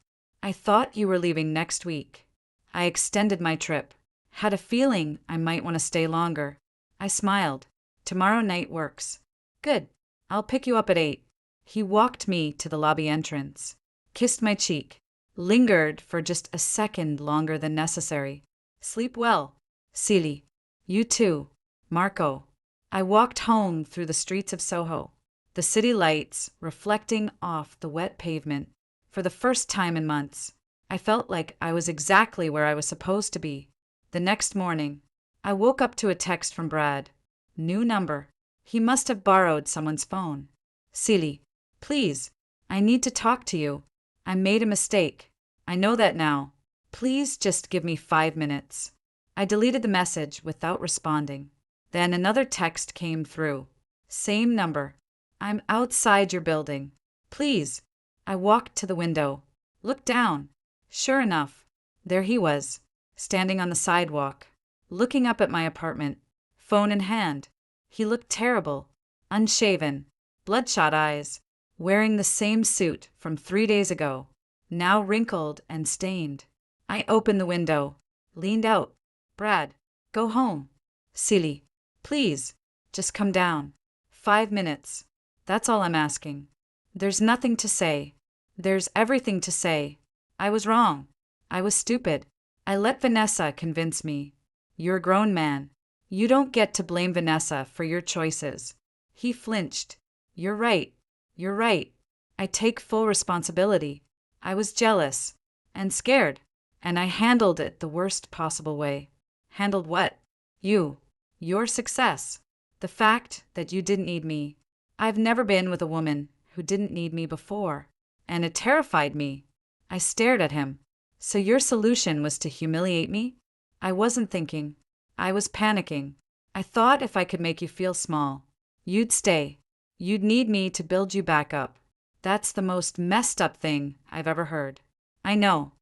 I thought you were leaving next week. I extended my trip. Had a feeling I might want to stay longer. I smiled. Tomorrow night works. Good. I'll pick you up at 8. He walked me to the lobby entrance. Kissed my cheek. Lingered for just a second longer than necessary. Sleep well. Silly. You too. Marco. I walked home through the streets of Soho. The city lights reflecting off the wet pavement. For the first time in months, I felt like I was exactly where I was supposed to be. The next morning, I woke up to a text from Brad. New number. He must have borrowed someone's phone. Silly. Please. I need to talk to you. I made a mistake. I know that now. Please just give me 5 minutes. I deleted the message without responding. Then another text came through. Same number. I'm outside your building. Please. I walked to the window. Looked down. Sure enough, there he was, standing on the sidewalk, looking up at my apartment, phone in hand. He looked terrible. Unshaven. Bloodshot eyes. Wearing the same suit from 3 days ago. Now wrinkled and stained. I opened the window. Leaned out. Brad, go home. Silly. Please, just come down. 5 minutes. That's all I'm asking. There's nothing to say. There's everything to say. I was wrong. I was stupid. I let Vanessa convince me. You're a grown man. You don't get to blame Vanessa for your choices. He flinched. You're right. You're right. I take full responsibility. I was jealous. And scared. And I handled it the worst possible way. Handled what? You. Your success. The fact that you didn't need me. I've never been with a woman who didn't need me before. And it terrified me. I stared at him. So your solution was to humiliate me? I wasn't thinking. I was panicking. I thought if I could make you feel small, you'd stay. You'd need me to build you back up. That's the most messed up thing I've ever heard. I know.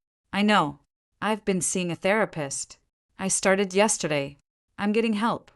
I've been seeing a therapist. I started yesterday. I'm getting help.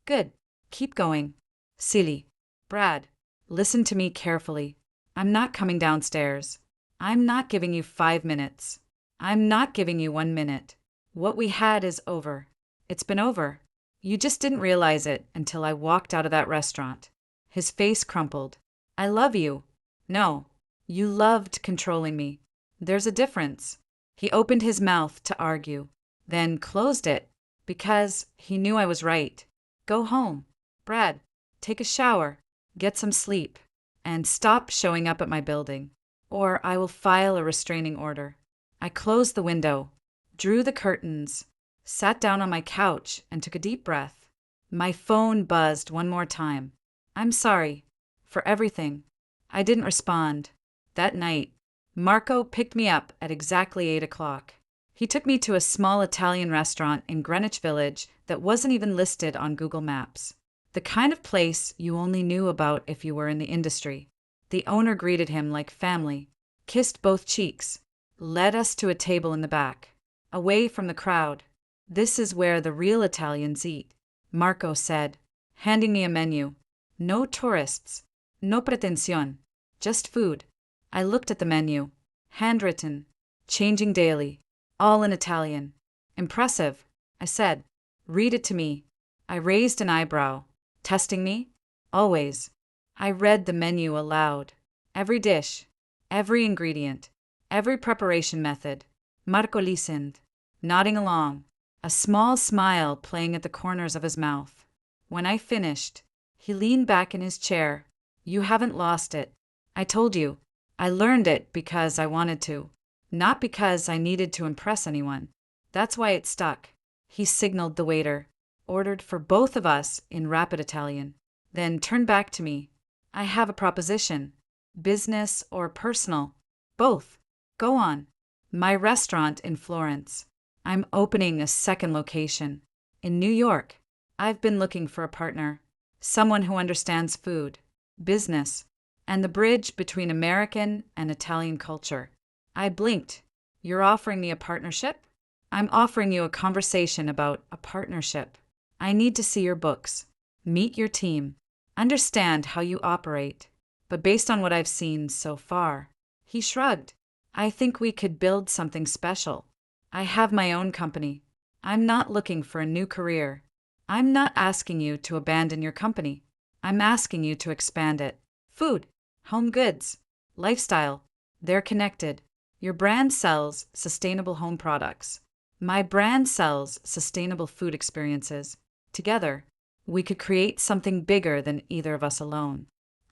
Good. Keep going. Silly. Brad, listen to me carefully. I'm not coming downstairs. I'm not giving you 5 minutes. I'm not giving you 1 minute. What we had is over. It's been over. You just didn't realize it until I walked out of that restaurant. His face crumpled. I love you. No, you loved controlling me. There's a difference. He opened his mouth to argue, then closed it. Because he knew I was right. Go home, Brad. Take a shower, get some sleep, and stop showing up at my building, or I will file a restraining order. I closed the window, drew the curtains, sat down on my couch, and took a deep breath. My phone buzzed one more time. I'm sorry for everything. I didn't respond. That night, Marco picked me up at exactly 8 o'clock. He took me to a small Italian restaurant in Greenwich Village that wasn't even listed on Google Maps. The kind of place you only knew about if you were in the industry. The owner greeted him like family, kissed both cheeks, led us to a table in the back, away from the crowd. This is where the real Italians eat, Marco said, handing me a menu. No tourists, no pretensión, just food. I looked at the menu, handwritten, changing daily, all in Italian. Impressive, I said. Read it to me. I raised an eyebrow. Testing me? Always. I read the menu aloud. Every dish, every ingredient, every preparation method. Marco listened, nodding along, a small smile playing at the corners of his mouth. When I finished, he leaned back in his chair. You haven't lost it. I told you. I learned it because I wanted to, not because I needed to impress anyone. That's why it stuck. He signaled the waiter, ordered for both of us in rapid Italian, then turned back to me. I have a proposition. Business or personal? Both. Go on. My restaurant in Florence. I'm opening a second location. In New York. I've been looking for a partner. Someone who understands food, business, and the bridge between American and Italian culture. I blinked. You're offering me a partnership? I'm offering you a conversation about a partnership. I need to see your books, meet your team, understand how you operate. But based on what I've seen so far, he shrugged. I think we could build something special. I have my own company. I'm not looking for a new career. I'm not asking you to abandon your company. I'm asking you to expand it. Food, home goods, lifestyle, they're connected. Your brand sells sustainable home products. My brand sells sustainable food experiences. Together, we could create something bigger than either of us alone.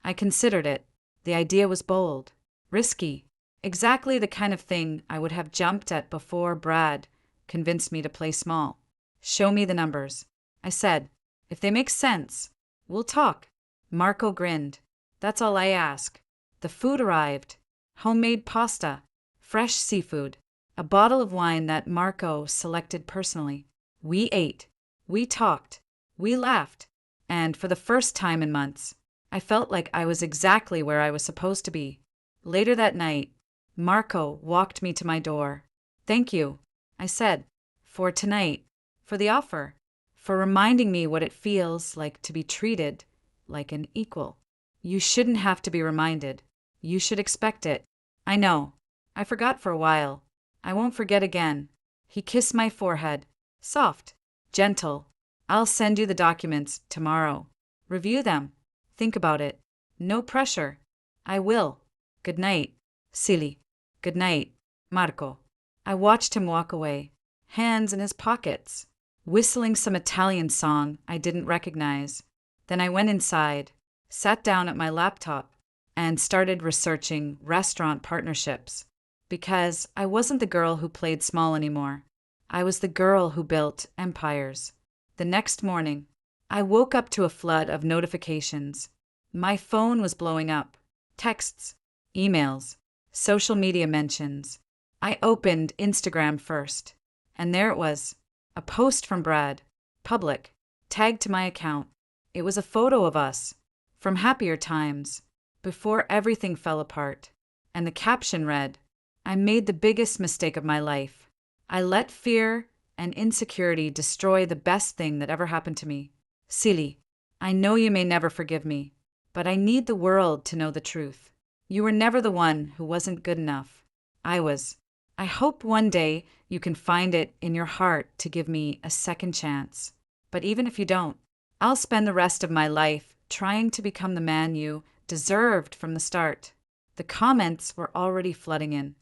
I considered it. The idea was bold, risky, exactly the kind of thing I would have jumped at before Brad convinced me to play small. Show me the numbers, I said. If they make sense, we'll talk. Marco grinned. That's all I ask. The food arrived. Homemade pasta, fresh seafood, a bottle of wine that Marco selected personally. We ate. We talked, we laughed, and for the first time in months, I felt like I was exactly where I was supposed to be. Later that night, Marco walked me to my door. Thank you, I said, for tonight, for the offer, for reminding me what it feels like to be treated like an equal. You shouldn't have to be reminded. You should expect it. I know. I forgot for a while. I won't forget again. He kissed my forehead, soft, gentle. I'll send you the documents tomorrow. Review them. Think about it. No pressure. I will. Good night, Silly. Good night, Marco. I watched him walk away, hands in his pockets, whistling some Italian song I didn't recognize. Then I went inside, sat down at my laptop, and started researching restaurant partnerships. Because I wasn't the girl who played small anymore. I was the girl who built empires. The next morning, I woke up to a flood of notifications. My phone was blowing up. Texts, emails, social media mentions. I opened Instagram first, and there it was, a post from Brad, public, tagged to my account. It was a photo of us, from happier times, before everything fell apart, and the caption read, I made the biggest mistake of my life. I let fear and insecurity destroy the best thing that ever happened to me. Silly, I know you may never forgive me, but I need the world to know the truth. You were never the one who wasn't good enough. I was. I hope one day you can find it in your heart to give me a second chance. But even if you don't, I'll spend the rest of my life trying to become the man you deserved from the start. The comments were already flooding in.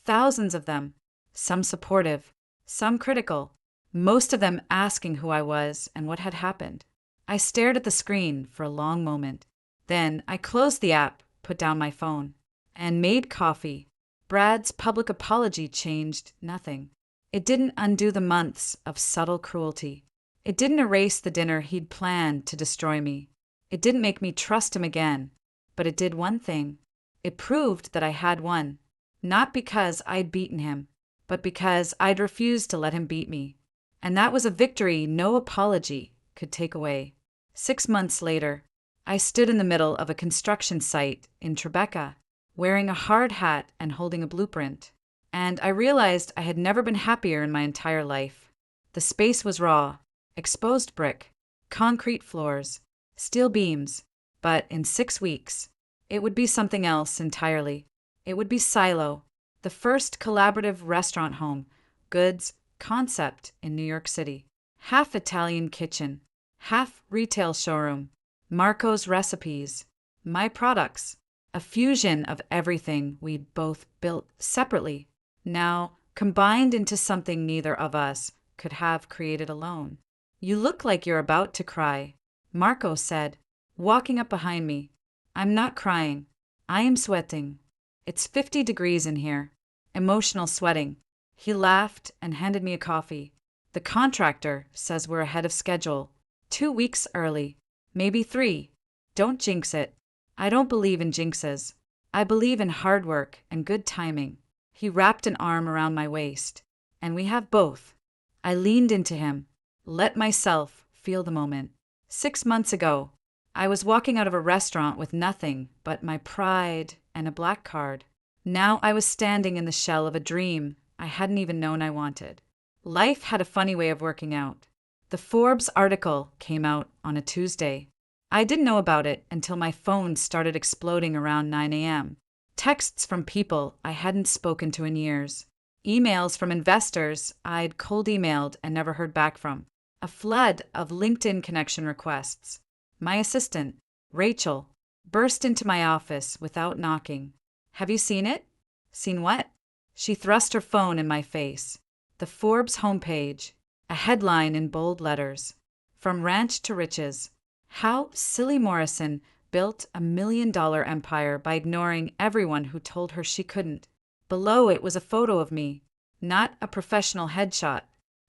Thousands of them. Some supportive, some critical, most of them asking who I was and what had happened. I stared at the screen for a long moment. Then I closed the app, put down my phone, and made coffee. Brad's public apology changed nothing. It didn't undo the months of subtle cruelty. It didn't erase the dinner he'd planned to destroy me. It didn't make me trust him again. But it did one thing. It proved that I had won. Not because I'd beaten him, but because I'd refused to let him beat me. And that was a victory no apology could take away. 6 months later, I stood in the middle of a construction site in Tribeca, wearing a hard hat and holding a blueprint. And I realized I had never been happier in my entire life. The space was raw, exposed brick, concrete floors, steel beams, but in 6 weeks, it would be something else entirely. It would be Silo, the first collaborative restaurant home, goods, concept in New York City. Half Italian kitchen, half retail showroom, Marco's recipes, my products, a fusion of everything we'd both built separately, now combined into something neither of us could have created alone. You look like you're about to cry, Marco said, walking up behind me. I'm not crying. I am sweating. It's 50 degrees in here. Emotional sweating. He laughed and handed me a coffee. The contractor says we're ahead of schedule. 2 weeks early. Maybe 3. Don't jinx it. I don't believe in jinxes. I believe in hard work and good timing. He wrapped an arm around my waist. And we have both. I leaned into him. Let myself feel the moment. 6 months ago, I was walking out of a restaurant with nothing but my pride and a black card. Now I was standing in the shell of a dream I hadn't even known I wanted. Life had a funny way of working out. The Forbes article came out on a Tuesday. I didn't know about it until my phone started exploding around 9 a.m. Texts from people I hadn't spoken to in years. Emails from investors I'd cold emailed and never heard back from. A flood of LinkedIn connection requests. My assistant, Rachel, burst into my office without knocking. Have you seen it? Seen what? She thrust her phone in my face. The Forbes homepage, a headline in bold letters. From ranch to riches. How Silly Morrison built a $1 million empire by ignoring everyone who told her she couldn't. Below it was a photo of me, not a professional headshot,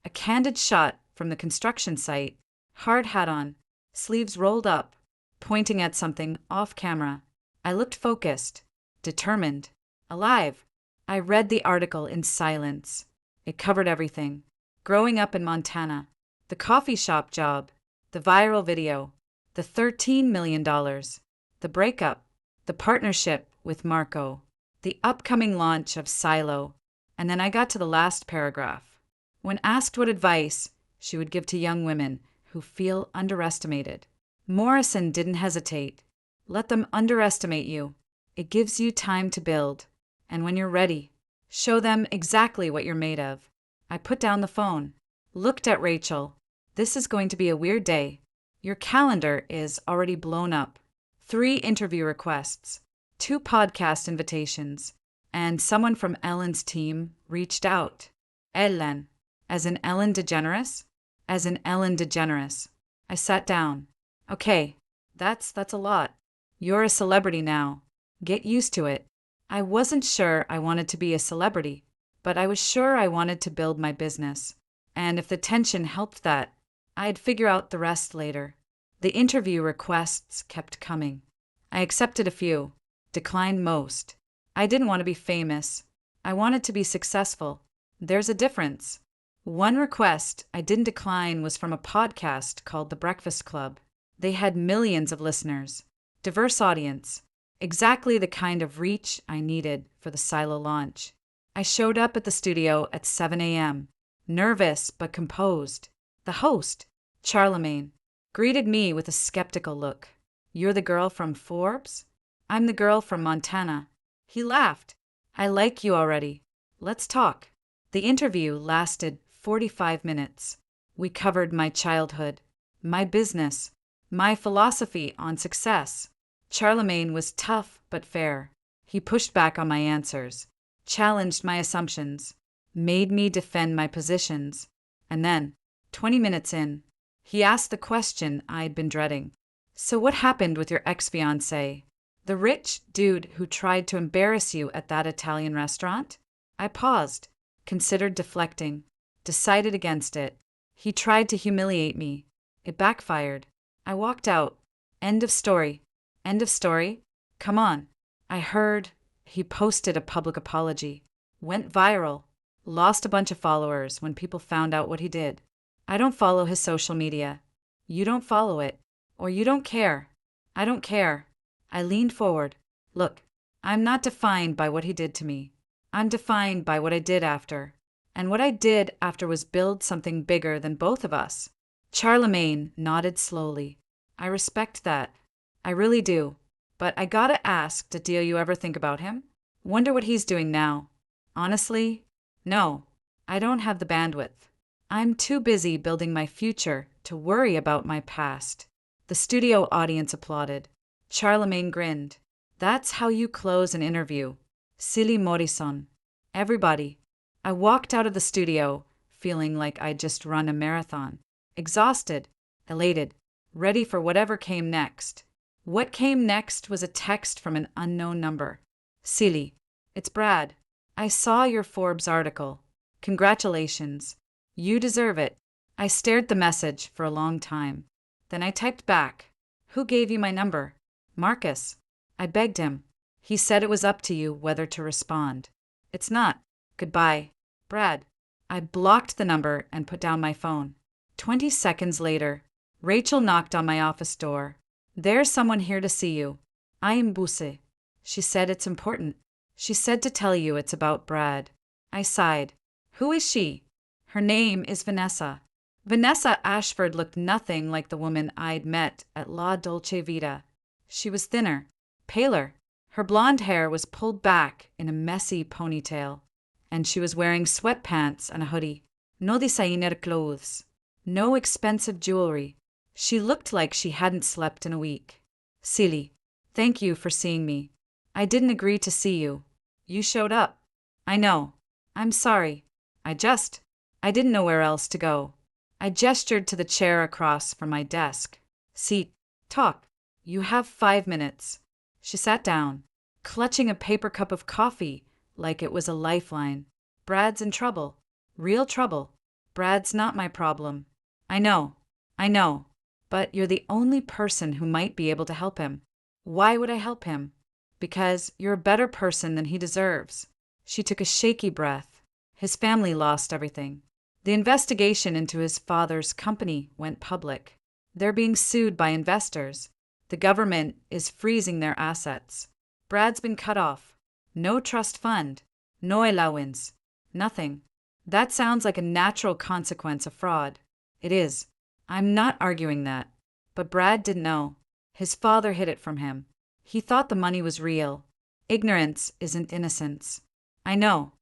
a candid shot from the construction site, hard hat on, sleeves rolled up, pointing at something off camera. I looked focused, determined, alive. I read the article in silence. It covered everything. Growing up in Montana, the coffee shop job, the viral video, the $13 million, the breakup, the partnership with Marco, the upcoming launch of Silo, and then I got to the last paragraph. When asked what advice she would give to young women who feel underestimated, Morrison didn't hesitate. Let them underestimate you. It gives you time to build. And when you're ready, show them exactly what you're made of. I put down the phone, looked at Rachel. This is going to be a weird day. Your calendar is already blown up. 3 interview requests, 2 podcast invitations, and someone from Ellen's team reached out. Ellen, as in Ellen DeGeneres? As in Ellen DeGeneres. I sat down. Okay, that's a lot. You're a celebrity now. Get used to it. I wasn't sure I wanted to be a celebrity, but I was sure I wanted to build my business. And if the tension helped that, I'd figure out the rest later. The interview requests kept coming. I accepted a few, declined most. I didn't want to be famous. I wanted to be successful. There's a difference. One request I didn't decline was from a podcast called The Breakfast Club. They had millions of listeners, diverse audience, exactly the kind of reach I needed for the Silo launch. I showed up at the studio at 7 a.m., nervous but composed. The host, Charlemagne, greeted me with a skeptical look. You're the girl from Forbes? I'm the girl from Montana. He laughed. I like you already. Let's talk. The interview lasted 45 minutes. We covered my childhood, my business, my philosophy on success. Charlemagne was tough but fair. He pushed back on my answers, challenged my assumptions, made me defend my positions. And then, 20 minutes in, he asked the question I'd been dreading. So what happened with your ex-fiancé? The rich dude who tried to embarrass you at that Italian restaurant? I paused, considered deflecting, decided against it. He tried to humiliate me. It backfired. I walked out. End of story. End of story? Come on. I heard he posted a public apology. Went viral. Lost a bunch of followers when people found out what he did. I don't follow his social media. You don't follow it. Or you don't care. I don't care. I leaned forward. Look, I'm not defined by what he did to me. I'm defined by what I did after. And what I did after was build something bigger than both of us. Charlemagne nodded slowly. I respect that. I really do. But I gotta ask, do you ever think about him? Wonder what he's doing now. Honestly, no. I don't have the bandwidth. I'm too busy building my future to worry about my past. The studio audience applauded. Charlemagne grinned. That's how you close an interview. Silly Morrison. Everybody. I walked out of the studio, feeling like I'd just run a marathon. Exhausted, elated, ready for whatever came next. What came next was a text from an unknown number. Silly. It's Brad. I saw your Forbes article. Congratulations. You deserve it. I stared at the message for a long time. Then I typed back. Who gave you my number? Marcus. I begged him. He said it was up to you whether to respond. It's not. Goodbye. Brad. I blocked the number and put down my phone. 20 seconds later, Rachel knocked on my office door. There's someone here to see you. I am Buse. She said it's important. She said to tell you it's about Brad. I sighed. Who is she? Her name is Vanessa. Vanessa Ashford looked nothing like the woman I'd met at La Dolce Vita. She was thinner, paler. Her blonde hair was pulled back in a messy ponytail, and she was wearing sweatpants and a hoodie. No designer clothes. No expensive jewelry. She looked like she hadn't slept in a week. Silly. Thank you for seeing me. I didn't agree to see you. You showed up. I know. I'm sorry. I didn't know where else to go. I gestured to the chair across from my desk. Seat. Talk. You have 5 minutes. She sat down, clutching a paper cup of coffee like it was a lifeline. Brad's in trouble. Real trouble. Brad's not my problem. I know. But you're the only person who might be able to help him. Why would I help him? Because you're a better person than he deserves. She took a shaky breath. His family lost everything. The investigation into his father's company went public. They're being sued by investors. The government is freezing their assets. Brad's been cut off. No trust fund. No allowance. Nothing. That sounds like a natural consequence of fraud. It is. I'm not arguing that. But Brad didn't know. His father hid it from him. He thought the money was real. Ignorance isn't innocence. I know.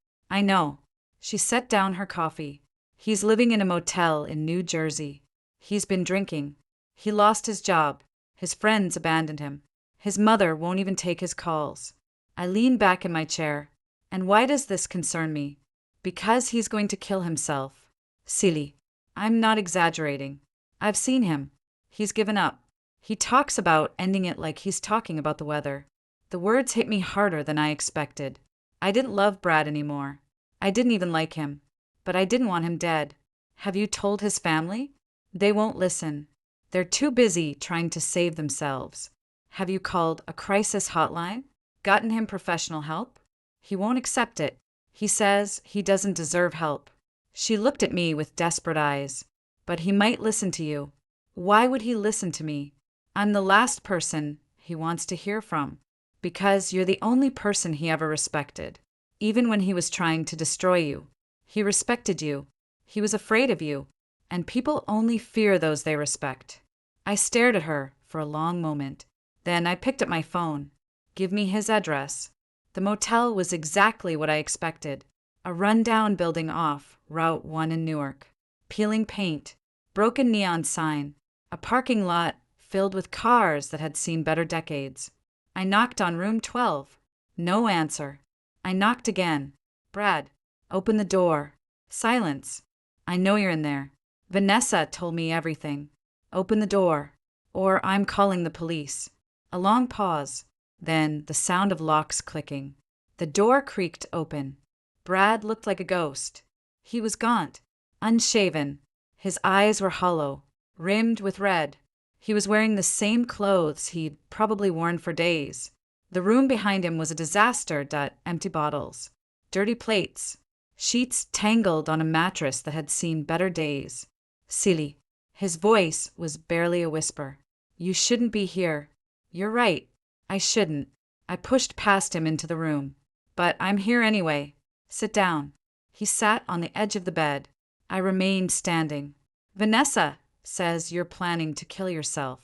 She set down her coffee. He's living in a motel in New Jersey. He's been drinking. He lost his job. His friends abandoned him. His mother won't even take his calls. I lean back in my chair. And why does this concern me? Because he's going to kill himself. Silly. I'm not exaggerating. I've seen him. He's given up. He talks about ending it like he's talking about the weather. The words hit me harder than I expected. I didn't love Brad anymore. I didn't even like him. But I didn't want him dead. Have you told his family? They won't listen. They're too busy trying to save themselves. Have you called a crisis hotline? Gotten him professional help? He won't accept it. He says he doesn't deserve help. She looked at me with desperate eyes. But he might listen to you. Why would he listen to me? I'm the last person he wants to hear from. Because you're the only person he ever respected. Even when he was trying to destroy you. He respected you. He was afraid of you. And people only fear those they respect. I stared at her for a long moment. Then I picked up my phone. Give me his address. The motel was exactly what I expected. A rundown building off Route 1 in Newark. Peeling paint. Broken neon sign. A parking lot filled with cars that had seen better decades. I knocked on room 12. No answer. I knocked again. Brad, open the door. Silence. I know you're in there. Vanessa told me everything. Open the door, or I'm calling the police. A long pause, then the sound of locks clicking. The door creaked open. Brad looked like a ghost. He was gaunt, unshaven. His eyes were hollow, rimmed with red. He was wearing the same clothes he'd probably worn for days. The room behind him was a disaster. Empty bottles, dirty plates, sheets tangled on a mattress that had seen better days. Silly. His voice was barely a whisper. You shouldn't be here. You're right. I shouldn't. I pushed past him into the room. But I'm here anyway. Sit down. He sat on the edge of the bed. I remained standing. Vanessa says you're planning to kill yourself.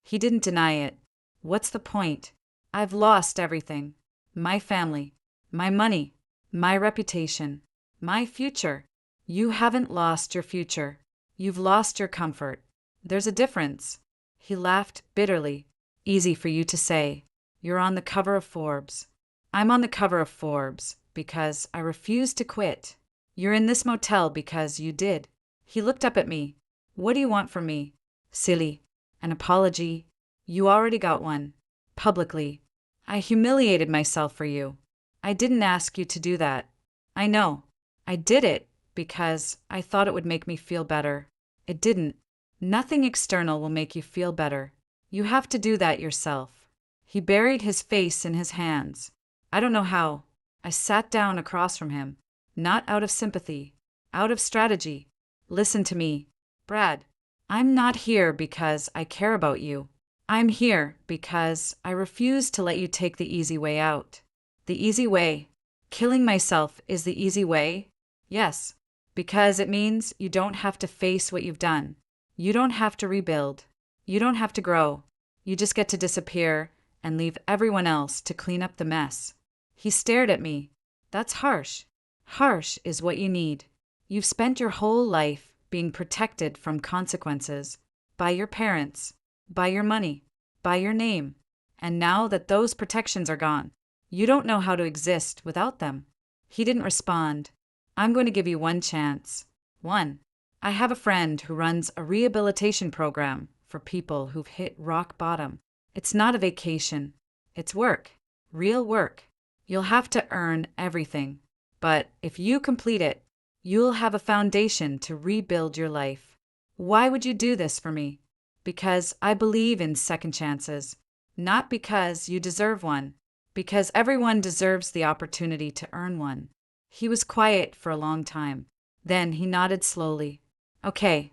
He didn't deny it. What's the point? I've lost everything. My family, my money, my reputation, my future. You haven't lost your future. You've lost your comfort. There's a difference. He laughed bitterly. Easy for you to say. You're on the cover of Forbes. I'm on the cover of Forbes because I refuse to quit. You're in this motel because you did. He looked up at me. What do you want from me? Silly. An apology. You already got one. Publicly. I humiliated myself for you. I didn't ask you to do that. I know. I did it because I thought it would make me feel better. It didn't. Nothing external will make you feel better. You have to do that yourself. He buried his face in his hands. I don't know how. I sat down across from him. Not out of sympathy. Out of strategy. Listen to me, Brad. I'm not here because I care about you. I'm here because I refuse to let you take the easy way out. The easy way. Killing myself is the easy way? Yes, because it means you don't have to face what you've done. You don't have to rebuild. You don't have to grow. You just get to disappear and leave everyone else to clean up the mess. He stared at me. That's harsh. Harsh is what you need. You've spent your whole life being protected from consequences by your parents, by your money, by your name. And now that those protections are gone, you don't know how to exist without them. He didn't respond. I'm going to give you one chance. One. I have a friend who runs a rehabilitation program for people who've hit rock bottom. It's not a vacation. It's work. Real work. You'll have to earn everything. But if you complete it, you'll have a foundation to rebuild your life. Why would you do this for me? Because I believe in second chances. Not because you deserve one. Because everyone deserves the opportunity to earn one. He was quiet for a long time. Then he nodded slowly. Okay.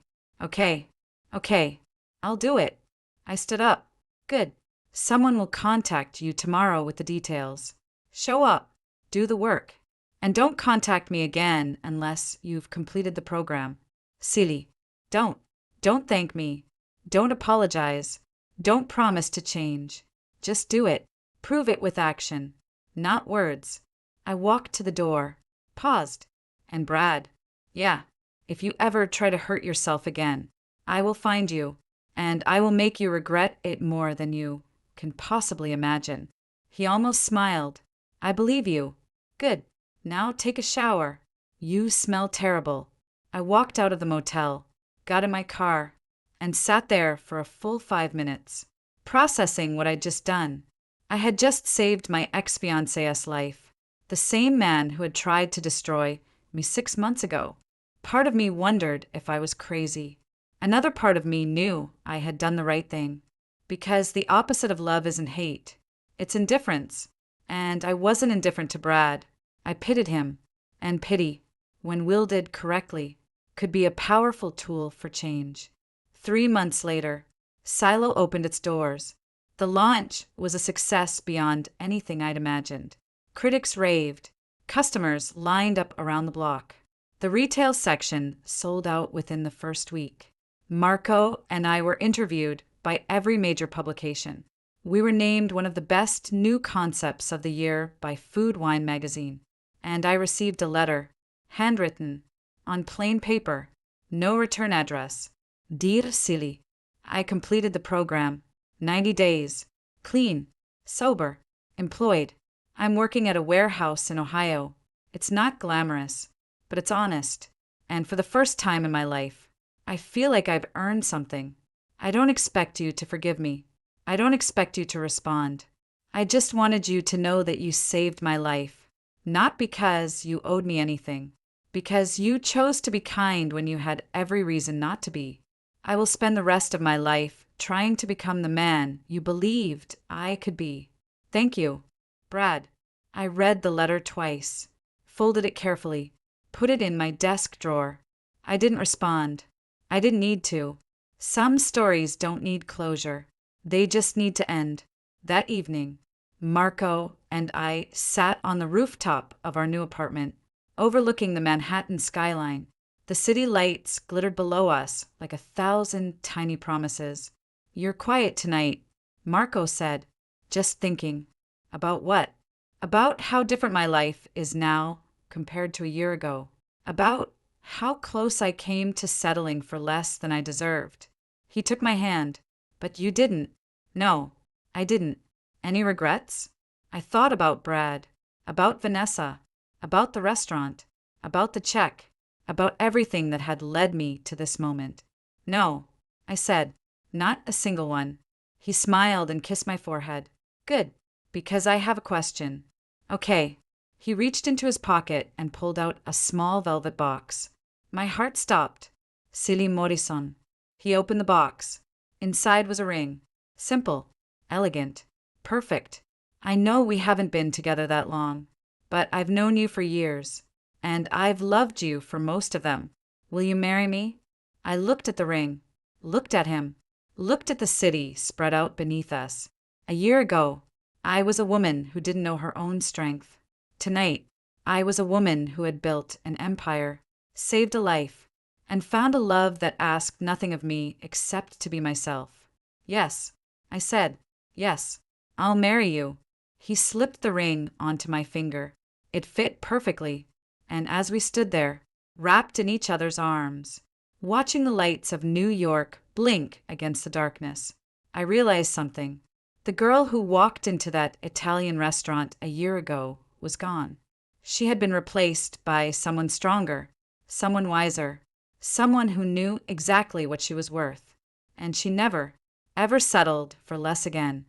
I'll do it. I stood up. Good. Someone will contact you tomorrow with the details. Show up. Do the work. And don't contact me again unless you've completed the program. Silly. Don't. Don't thank me. Don't apologize. Don't promise to change. Just do it. Prove it with action, not words. I walked to the door, paused, and Brad. Yeah, if you ever try to hurt yourself again, I will find you, and I will make you regret it more than you can possibly imagine. He almost smiled. I believe you. Good. Now take a shower. You smell terrible. I walked out of the motel, got in my car, and sat there for a full 5 minutes, processing what I'd just done. I had just saved my ex-fiancé's life, the same man who had tried to destroy me 6 months ago. Part of me wondered if I was crazy. Another part of me knew I had done the right thing, because the opposite of love isn't hate. It's indifference. And I wasn't indifferent to Brad. I pitied him. And pity, when wielded correctly, could be a powerful tool for change. 3 months later, Silo opened its doors. The launch was a success beyond anything I'd imagined. Critics raved. Customers lined up around the block. The retail section sold out within the first week. Marco and I were interviewed by every major publication. We were named one of the best new concepts of the year by Food Wine magazine. And I received a letter, handwritten, on plain paper, no return address. Dear Silly, I completed the program. 90 days. Clean. Sober. Employed. I'm working at a warehouse in Ohio. It's not glamorous, but it's honest. And for the first time in my life, I feel like I've earned something. I don't expect you to forgive me. I don't expect you to respond. I just wanted you to know that you saved my life. Not because you owed me anything, because you chose to be kind when you had every reason not to be. I will spend the rest of my life trying to become the man you believed I could be. Thank you, Brad. I read the letter twice, folded it carefully, put it in my desk drawer. I didn't respond. I didn't need to. Some stories don't need closure. They just need to end. That evening, Marco and I sat on the rooftop of our new apartment, overlooking the Manhattan skyline. The city lights glittered below us like 1,000 tiny promises. "You're quiet tonight," Marco said. "Just thinking." About what? About how different my life is now compared to a year ago. About how close I came to settling for less than I deserved. He took my hand. "But you didn't." "No, I didn't." "Any regrets?" I thought about Brad, about Vanessa, about the restaurant, about the check, about everything that had led me to this moment. "No," I said, "not a single one." He smiled and kissed my forehead. "Good, because I have a question." "Okay." He reached into his pocket and pulled out a small velvet box. My heart stopped. Silly Morrison. He opened the box. Inside was a ring. Simple, elegant, perfect. I know we haven't been together that long, but I've known you for years, and I've loved you for most of them. Will you marry me? I looked at the ring, looked at him, looked at the city spread out beneath us. A year ago, I was a woman who didn't know her own strength. Tonight, I was a woman who had built an empire, saved a life, and found a love that asked nothing of me except to be myself. "Yes," I said. "Yes, I'll marry you." He slipped the ring onto my finger. It fit perfectly, and as we stood there, wrapped in each other's arms, watching the lights of New York blink against the darkness, I realized something. The girl who walked into that Italian restaurant a year ago was gone. She had been replaced by someone stronger, someone wiser, someone who knew exactly what she was worth. And she never, ever settled for less again.